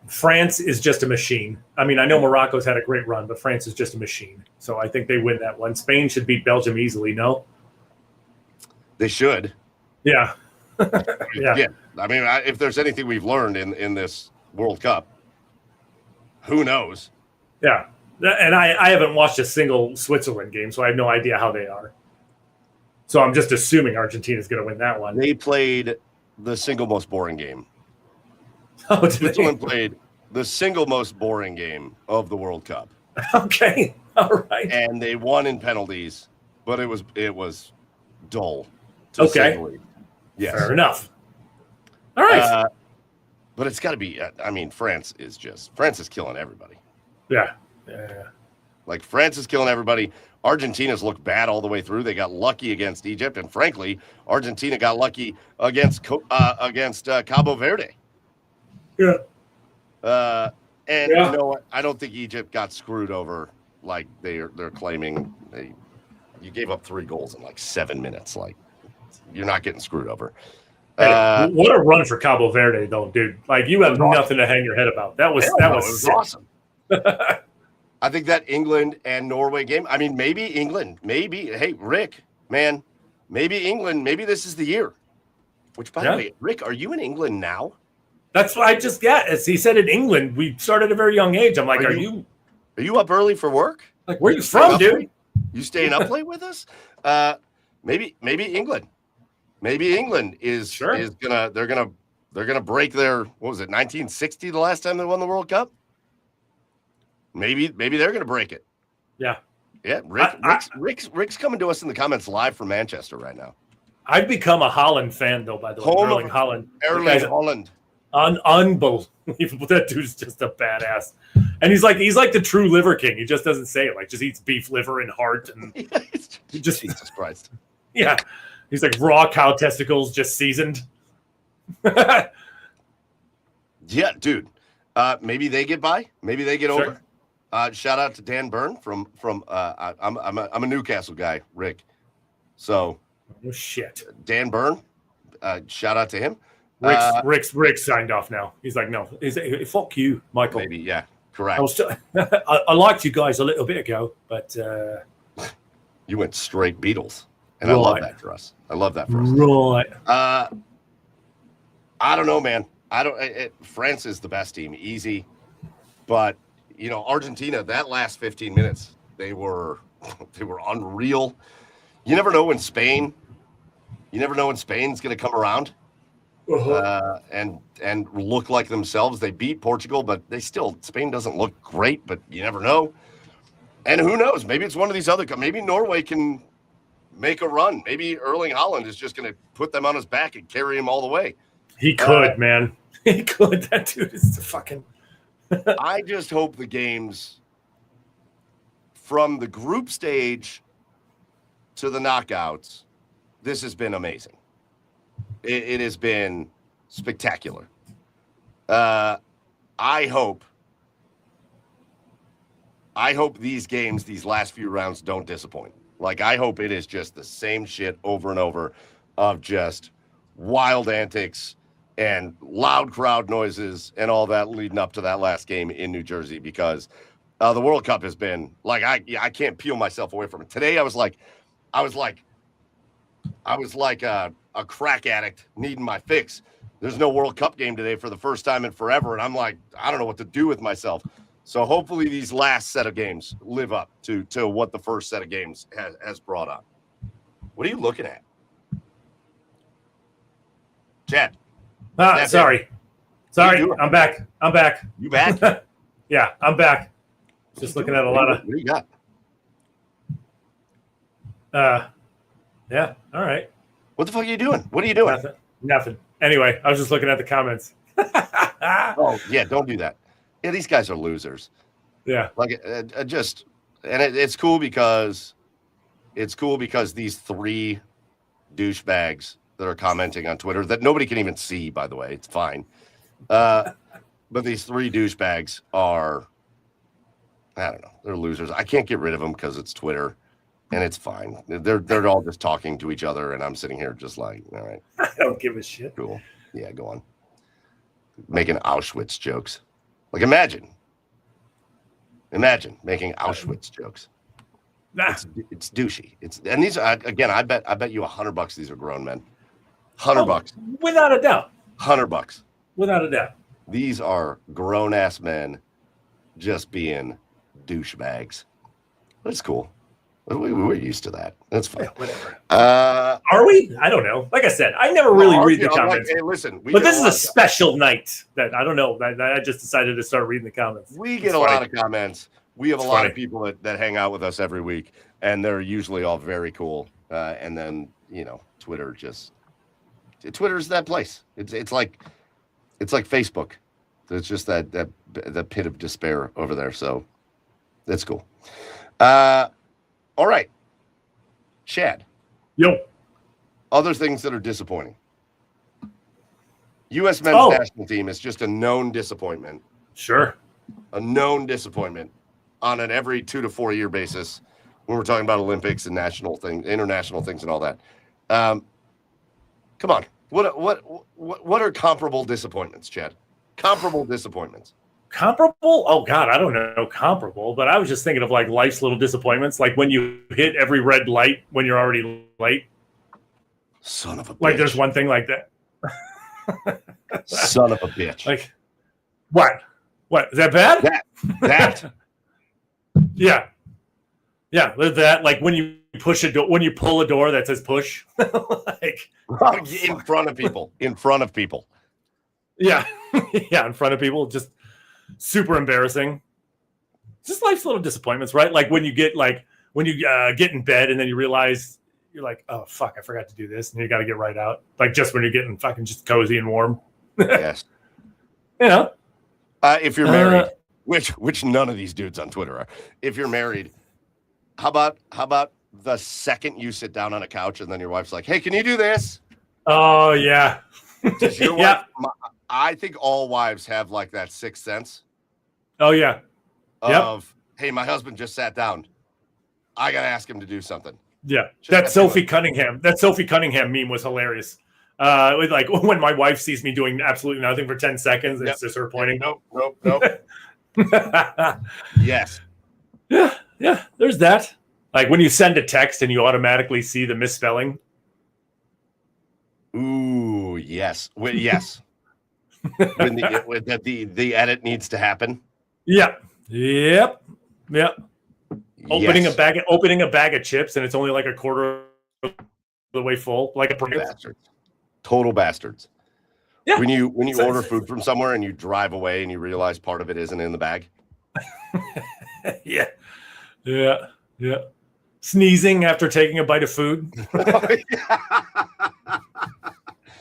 France is just a machine. I mean, I know Morocco's had a great run, but France is just a machine. So I think they win that one. Spain should beat Belgium easily, no? They should. Yeah. Yeah. I mean, if there's anything we've learned in this World Cup, who knows? Yeah. And I haven't watched a single Switzerland game, so I have no idea how they are. So I'm just assuming Argentina's going to win that one. They played the single most boring game. Oh, Switzerland played the single most boring game of the World Cup. Okay. All right. And they won in penalties, but it was dull. To say the least. Yes. Fair enough. All right. But it's got to be. I mean, France is killing everybody. Yeah. Like France is killing everybody. Argentina's looked bad all the way through. They got lucky against Egypt, and frankly, Argentina got lucky against Cabo Verde. Yeah. You know what? I don't think Egypt got screwed over like they're claiming. You gave up 3 goals in like 7 minutes. Like, you're not getting screwed over. What a run for Cabo Verde, though, dude! Like, you have nothing to hang your head about. That was awesome. I think that England and Norway game. I mean, maybe England. Maybe, hey, Rick, man, maybe England. Maybe this is the year. Which, by the way, Rick, are you in England now? That's what I just got. As he said, in England, we started at a very young age. I'm like, are you up early for work? Like, where are you from, dude? You staying up late with us? Maybe England. Maybe England is gonna break their, what was it, 1960 the last time they won the World Cup? Maybe they're gonna break it. Yeah. Yeah. Rick's coming to us in the comments live from Manchester right now. I've become a Holland fan, though, by the way. Erling Holland. Holland. Unbelievable. That dude's just a badass. And he's like the true liver king. He just doesn't say it. Like, just eats beef liver and heart and just Jesus Christ. Yeah. He's like raw cow testicles, just seasoned. Yeah, dude. Maybe they get by. Maybe they get over. Shout out to Dan Byrne from I'm a Newcastle guy, Rick. So, oh shit. Dan Byrne. Shout out to him. Rick's signed off now. He's like, no. He's like, fuck you, Michael. Maybe, yeah, correct. I liked you guys a little bit ago, but you went straight Beatles, and I love that for us. Right. I don't know, man. France is the best team, easy, but Argentina. That last 15 minutes, they were unreal. You never know when Spain's going to come around. And look like themselves. They beat Portugal, but Spain doesn't look great, but you never know. And who knows? Maybe it's one of these other. Maybe Norway can make a run. Maybe Erling Haaland is just going to put them on his back and carry him all the way. He could, man. He could. That dude is the fucking. I just hope the games from the group stage to the knockouts, this has been amazing. It has been spectacular. I hope these games, these last few rounds, don't disappoint. Like, I hope it is just the same shit over and over of just wild antics and loud crowd noises and all that leading up to that last game in New Jersey, because the World Cup has been like, I can't peel myself away from it. Today I was like a crack addict needing my fix. There's no World Cup game today for the first time in forever, and I'm like, I don't know what to do with myself. So hopefully these last set of games live up to what the first set of games has brought up. What are you looking at, Chad? Sorry, I'm back. You back? Yeah, I'm back. Just looking at a lot of. What do you got? Yeah. All right. What the fuck are you doing? What are you doing? Nothing. Anyway, I was just looking at the comments. Oh, yeah, don't do that. Yeah, these guys are losers. Yeah. Like, it's cool because these three douchebags that are commenting on Twitter that nobody can even see, by the way, it's fine. But these three douchebags are, I don't know, they're losers. I can't get rid of them because it's Twitter, and it's fine. They're all just talking to each other, and I'm sitting here just like, all right. I don't give a shit. Cool. Yeah, go on. Making Auschwitz jokes. Like, imagine making Auschwitz jokes. Nah. It's douchey. And these are, again, I bet you $100 these are grown men. $100. Without a doubt. $100. Without a doubt. These are grown ass men just being douchebags. That's cool. We're used to that. That's fine. Yeah, whatever. Are we? I don't know. Like I said, I never really read the comments. Like, hey, listen, but this is a special night that I don't know. I just decided to start reading the comments. We get a lot of comments. We have a lot of people that hang out with us every week, and they're usually all very cool. And then, Twitter's that place. It's like Facebook. It's just that the pit of despair over there. So that's cool. All right. Chad. Yo. Other things that are disappointing. U.S. men's national team is just a known disappointment. Sure. A known disappointment on an every 2 to 4 year basis when we're talking about Olympics and national things, international things and all that. Come on. What are comparable disappointments, Chad? Comparable disappointments. Comparable? Oh God, I don't know comparable, but I was just thinking of like life's little disappointments, like when you hit every red light when you're already late. Son of a bitch. Like there's one thing like that. Son of a bitch. Like what? What is that bad? That. Yeah. That like when you push a door, when you pull a door that says push, like in front of people. Yeah, yeah, in front of people, just super embarrassing. Just life's little disappointments, right? Like when you get get in bed and then you realize you're like, oh fuck, I forgot to do this, and you got to get right out. Like just when you're getting fucking just cozy and warm. Yes. If you're married, which none of these dudes on Twitter are. If you're married, how about the second you sit down on a couch and then your wife's like, hey, can you do this? Oh yeah. Does your wife? I think all wives have like that sixth sense. Oh yeah. Hey, my husband just sat down. I gotta ask him to do something. Yeah, that Sophie Cunningham meme was hilarious. With like when my wife sees me doing absolutely nothing for 10 seconds, it's just her pointing. Nope. Yes. Yeah. There's that. Like when you send a text and you automatically see the misspelling. Ooh, yes. Yes. When the edit needs to happen. Yeah. Yep. Opening a bag of chips and it's only like a quarter of the way full, like a bastards. Total bastards. Yeah. When you order food from somewhere and you drive away and you realize part of it isn't in the bag. Yeah. Sneezing after taking a bite of food.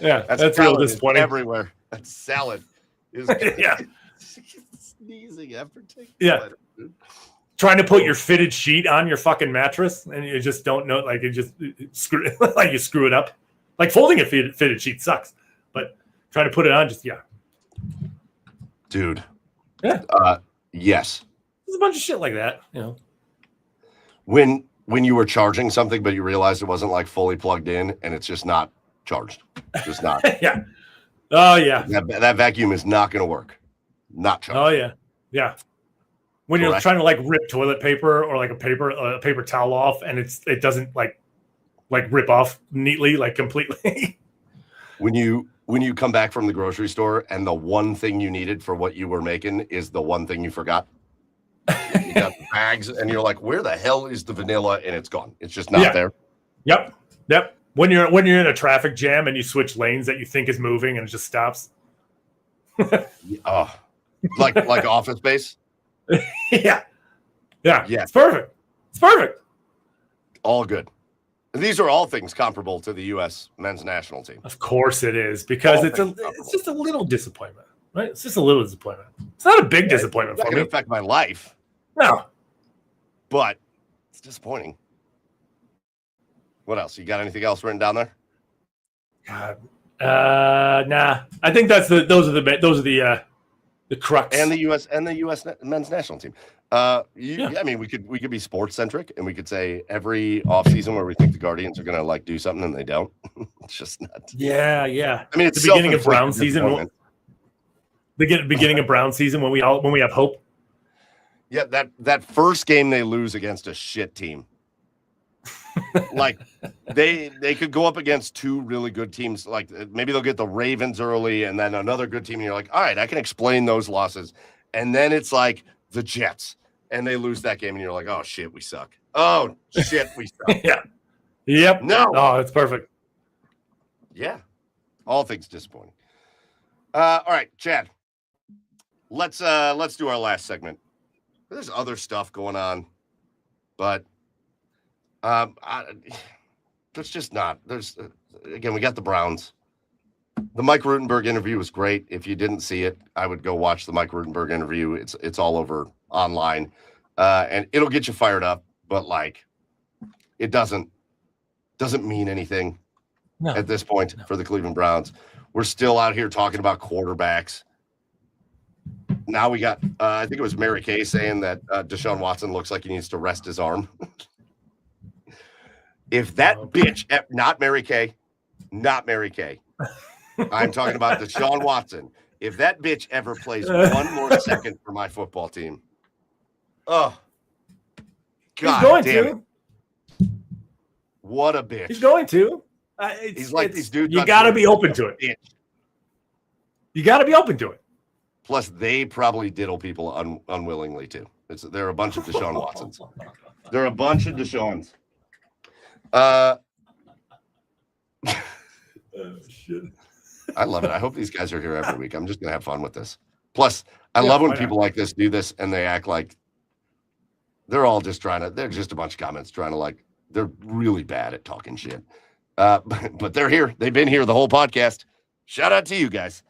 Yeah, that's real disappointing. Everywhere. That salad is sneezing after taking a bite of food. Trying to put your fitted sheet on your fucking mattress and you just don't know, like you screw it up. Like folding a fitted sheet sucks, but trying to put it on dude. Yeah. Yes. There's a bunch of shit like that, When you were charging something, but you realized it wasn't like fully plugged in and it's just not charged. Just not. Yeah. Oh yeah. That vacuum is not going to work. Not charged. Oh yeah. Yeah. When you're trying to like rip toilet paper or like a paper towel off and it doesn't like rip off neatly, like completely. When you come back from the grocery store and the one thing you needed for what you were making is the one thing you forgot. You got the bags and you're like, where the hell is the vanilla? And it's gone. It's just not there. Yep. When you're in a traffic jam and you switch lanes that you think is moving and it just stops. Like Office Space. Yeah. It's perfect. All good. These are all things comparable to the U.S. men's national team. Of course it is, because it's just a little disappointment, right? It's just a little disappointment. It's not a big disappointment for me. It's not going to affect my life. No. But it's disappointing. What else? You got anything else written down there? God. Nah. I think those are the crux. And the U.S. men's national team. I mean, we could be sports centric, and we could say every offseason where we think the Guardians are going to like do something and they don't. It's just not. Yeah. I mean, it's the beginning of Brown season. The beginning of Brown season when we have hope. Yeah, that first game they lose against a shit team. Like they could go up against two really good teams. Like maybe they'll get the Ravens early and then another good team. And you're like, all right, I can explain those losses. And then it's like the Jets and they lose that game. And you're like, oh shit, we suck. Oh shit, we suck. Yeah. Yep. No. Oh, it's perfect. Yeah. All things disappointing. All right, Chad. Let's do our last segment. There's other stuff going on, but there's just not. Again, we got the Browns. The Mike Rutenberg interview was great. If you didn't see it, I would go watch the Mike Rutenberg interview. It's all over online, and it'll get you fired up. But like, it doesn't mean anything at this point for the Cleveland Browns. We're still out here talking about quarterbacks. Now we got, I think it was Mary Kay saying that Deshaun Watson looks like he needs to rest his arm. If that bitch, not Mary Kay, I'm talking about Deshaun Watson. If that bitch ever plays one more second for my football team, oh, God damn it. What a bitch. He's going to. He's like these dudes. You got to be open to it. You got to be open to it. Plus, they probably diddle people unwillingly, too. They're a bunch of Deshaun Watsons. They're a bunch of Deshaun's. Shit. I love it. I hope these guys are here every week. I'm just going to have fun with this. Plus, I love when people like this do this and they act like they're all just they're just a bunch of comments trying to like, they're really bad at talking shit. But they're here. They've been here the whole podcast. Shout out to you guys.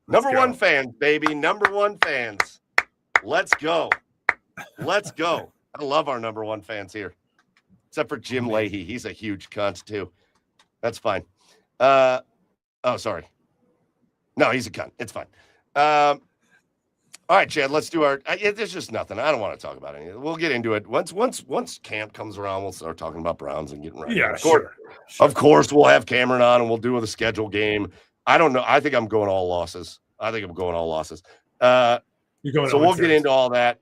Number one fans, baby. Number one fans. Let's go. Let's go. I love our number one fans here. Except for Jim Leahy. He's a huge cunt, too. That's fine. Sorry. No, he's a cunt. It's fine. All right, Chad, let's do our there's just nothing. I don't want to talk about anything. We'll get into it. Once camp comes around, we'll start talking about Browns and getting ready. Yeah, Of course, we'll have Cameron on and we'll do the schedule game. I don't know. I think I'm going all losses. You're going so we'll get into all that.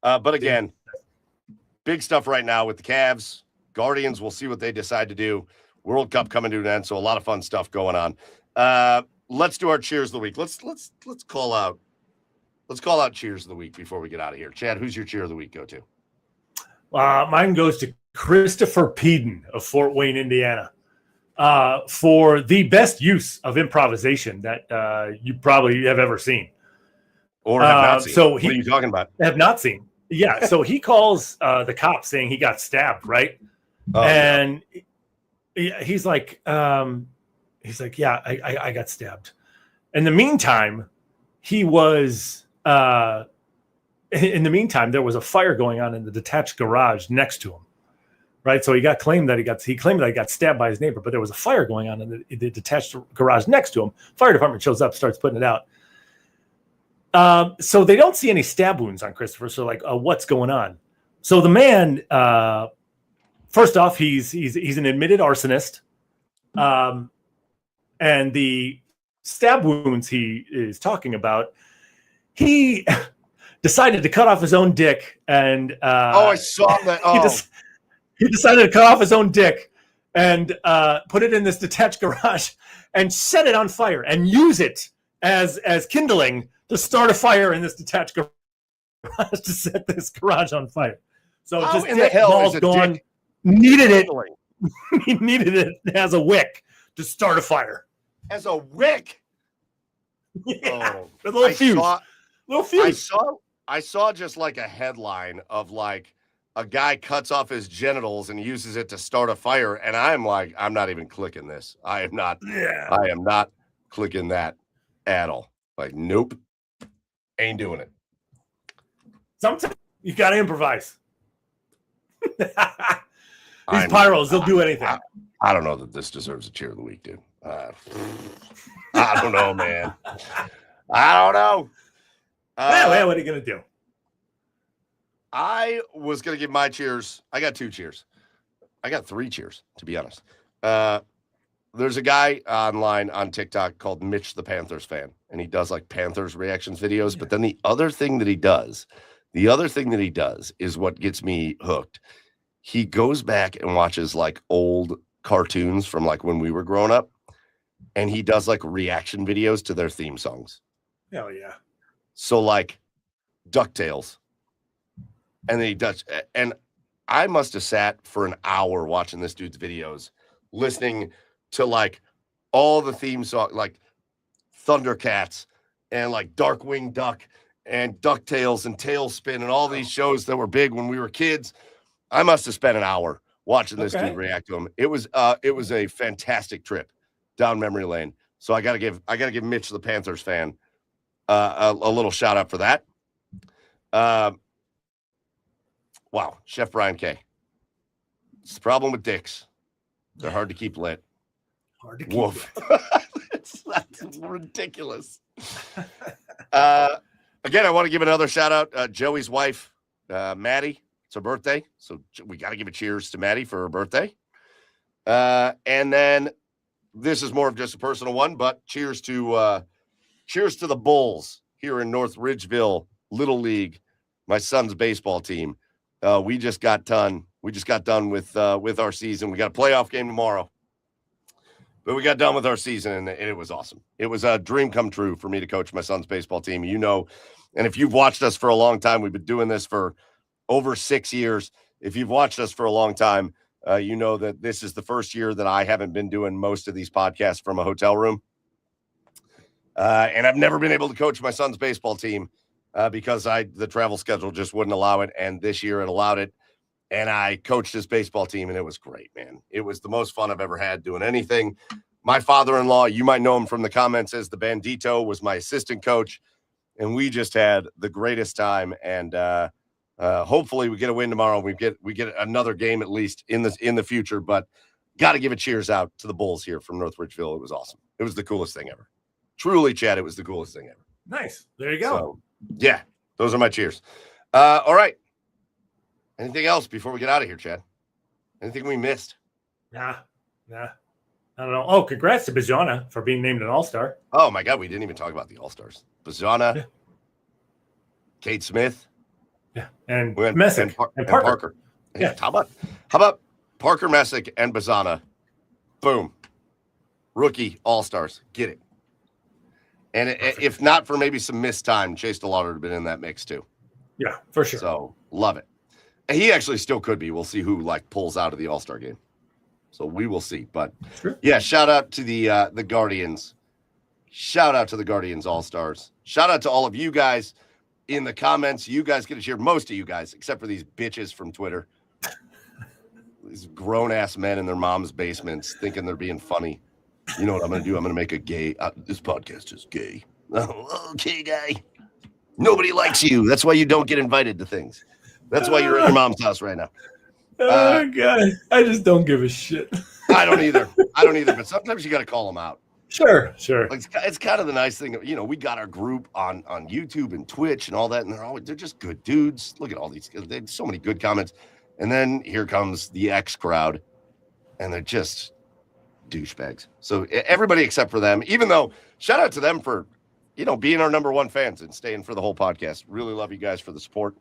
But again, big stuff right now with the Cavs. Guardians, we'll see what they decide to do. World Cup coming to an end, so a lot of fun stuff going on. Let's do our cheers of the week. Let's call out cheers of the week before we get out of here. Chad, who's your cheer of the week go to? Mine goes to Christopher Peden of Fort Wayne, Indiana. For the best use of improvisation that you probably have ever seen. Or have not seen. So what are you talking about? Have not seen. Yeah, so he calls the cops saying he got stabbed, right? And he's like, yeah, I got stabbed. In the meantime, there was a fire going on in the detached garage next to him. Right, so he claimed that he got stabbed by his neighbor, but there was a fire going on in the detached garage next to him. Fire department shows up, starts putting it out. So they don't see any stab wounds on Christopher. So like, what's going on? So the man, first off, he's an admitted arsonist, and the stab wounds he is talking about, he decided to cut off his own dick, and I saw that. Oh. He decided to cut off his own dick and put it in this detached garage and set it on fire and use it as kindling to start a fire in this detached garage to set this garage on fire. So just in the hell is gone. Needed it. He needed it as a wick to start a fire. As a wick. Yeah, little fuse. I saw just like a headline of like a guy cuts off his genitals and uses it to start a fire. And I'm like, I'm not even clicking this. I am not clicking that at all. Like, nope. Ain't doing it. Sometimes you got to improvise. These pyros, they'll do anything. I don't know that this deserves a cheer of the week, dude. I don't know, man. I don't know. Well, what are you going to do? I was going to give my cheers. I got 2 cheers. I got 3 cheers, to be honest. There's a guy online on TikTok called Mitch the Panthers fan, and he does like Panthers reactions videos. But then the other thing that he does is what gets me hooked. He goes back and watches like old cartoons from like when we were growing up, and he does like reaction videos to their theme songs. Hell yeah. So like DuckTales. And then he does, and I must have sat for an hour watching this dude's videos, listening to like all the theme songs, like Thundercats and like Darkwing Duck and DuckTales and Tailspin and all these shows that were big when we were kids. I must have spent an hour watching this dude react to him. It was a fantastic trip down memory lane. So I gotta give Mitch the Panthers fan a little shout out for that. Wow, Chef Brian K. It's the problem with dicks. They're hard to keep lit. Hard to keep Woof. That's ridiculous. Again, I want to give another shout out. Joey's wife, Maddie. It's her birthday. So we got to give a cheers to Maddie for her birthday. And then this is more of just a personal one, but cheers to the Bulls here in North Ridgeville, Little League, my son's baseball team. We just got done with our season. We got a playoff game tomorrow, but we got done with our season, and it was awesome. It was a dream come true for me to coach my son's baseball team. You know, and if you've watched us for a long time, we've been doing this for over 6 years. If you've watched us for a long time, you know that this is the first year that I haven't been doing most of these podcasts from a hotel room. And I've never been able to coach my son's baseball team because the travel schedule just wouldn't allow it. And this year it allowed it. And I coached his baseball team, and it was great, man. It was the most fun I've ever had doing anything. My father-in-law, you might know him from the comments as the Bandito, was my assistant coach. And we just had the greatest time. And hopefully we get a win tomorrow. We get another game at least in the future. But got to give a cheers out to the Bulls here from North Ridgeville. It was awesome. It was the coolest thing ever. Truly, Chad, it was the coolest thing ever. Nice. There you go. So, yeah, those are my cheers. All right. Anything else before we get out of here, Chad? Anything we missed? Nah. I don't know. Oh, congrats to Bizana for being named an All-Star. Oh, my God. We didn't even talk about the All-Stars. Bizana, Kate Smith. Yeah. And Messick and Parker. Yeah. How about Parker Messick and Bizana? Boom. Rookie All-Stars. Get it. And if not for maybe some missed time, Chase DeLauder would have been in that mix too. Yeah, for sure. So love it. And he actually still could be. We'll see who like pulls out of the All-Star game. So we will see. But yeah, shout out to the Guardians. Shout out to the Guardians All-Stars. Shout out to all of you guys in the comments. You guys get to cheer, most of you guys, except for these bitches from Twitter. These grown-ass men in their mom's basements thinking they're being funny. You know what I'm going to do? I'm going to make a gay. This podcast is gay. Oh, okay, guy. Nobody likes you. That's why you don't get invited to things. That's why you're at your mom's house right now. Oh, God. I just don't give a shit. I don't either. But sometimes you got to call them out. Sure. Like, it's kind of the nice thing. You know, we got our group on YouTube and Twitch and all that, and they're just good dudes. Look at all these. They have so many good comments. And then here comes the X crowd, and they're just douchebags. So everybody except for them, even though shout out to them for, you know, being our number one fans and staying for the whole podcast. Really love you guys for the support.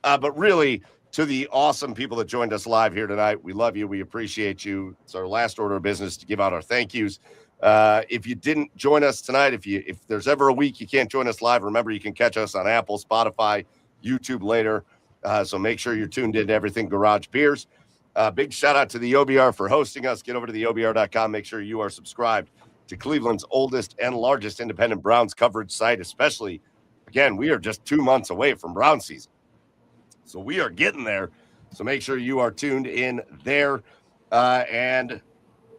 But really to the awesome people that joined us live here tonight, we love you. We appreciate you. It's our last order of business to give out our thank yous. If you didn't join us tonight, if there's ever a week you can't join us live, remember you can catch us on Apple, Spotify, YouTube later. So make sure you're tuned in to everything Garage Beers. Big shout out to the OBR for hosting us. Get over to the OBR.com. Make sure you are subscribed to Cleveland's oldest and largest independent Browns coverage site, especially, again, we are just 2 months away from Browns season. So we are getting there. So make sure you are tuned in there. And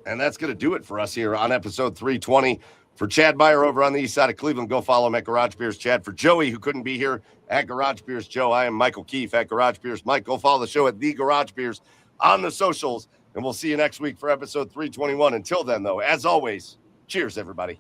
that's going to do it for us here on episode 320. For Chad Meyer over on the east side of Cleveland, go follow him at Garage Beers Chad. For Joey, who couldn't be here, at Garage Beers Joe, I am Michael Keefe at Garage Beers Mike. Go follow the show at The Garage Beers on the socials, and we'll see you next week for episode 321. Until then, though, as always, cheers, everybody.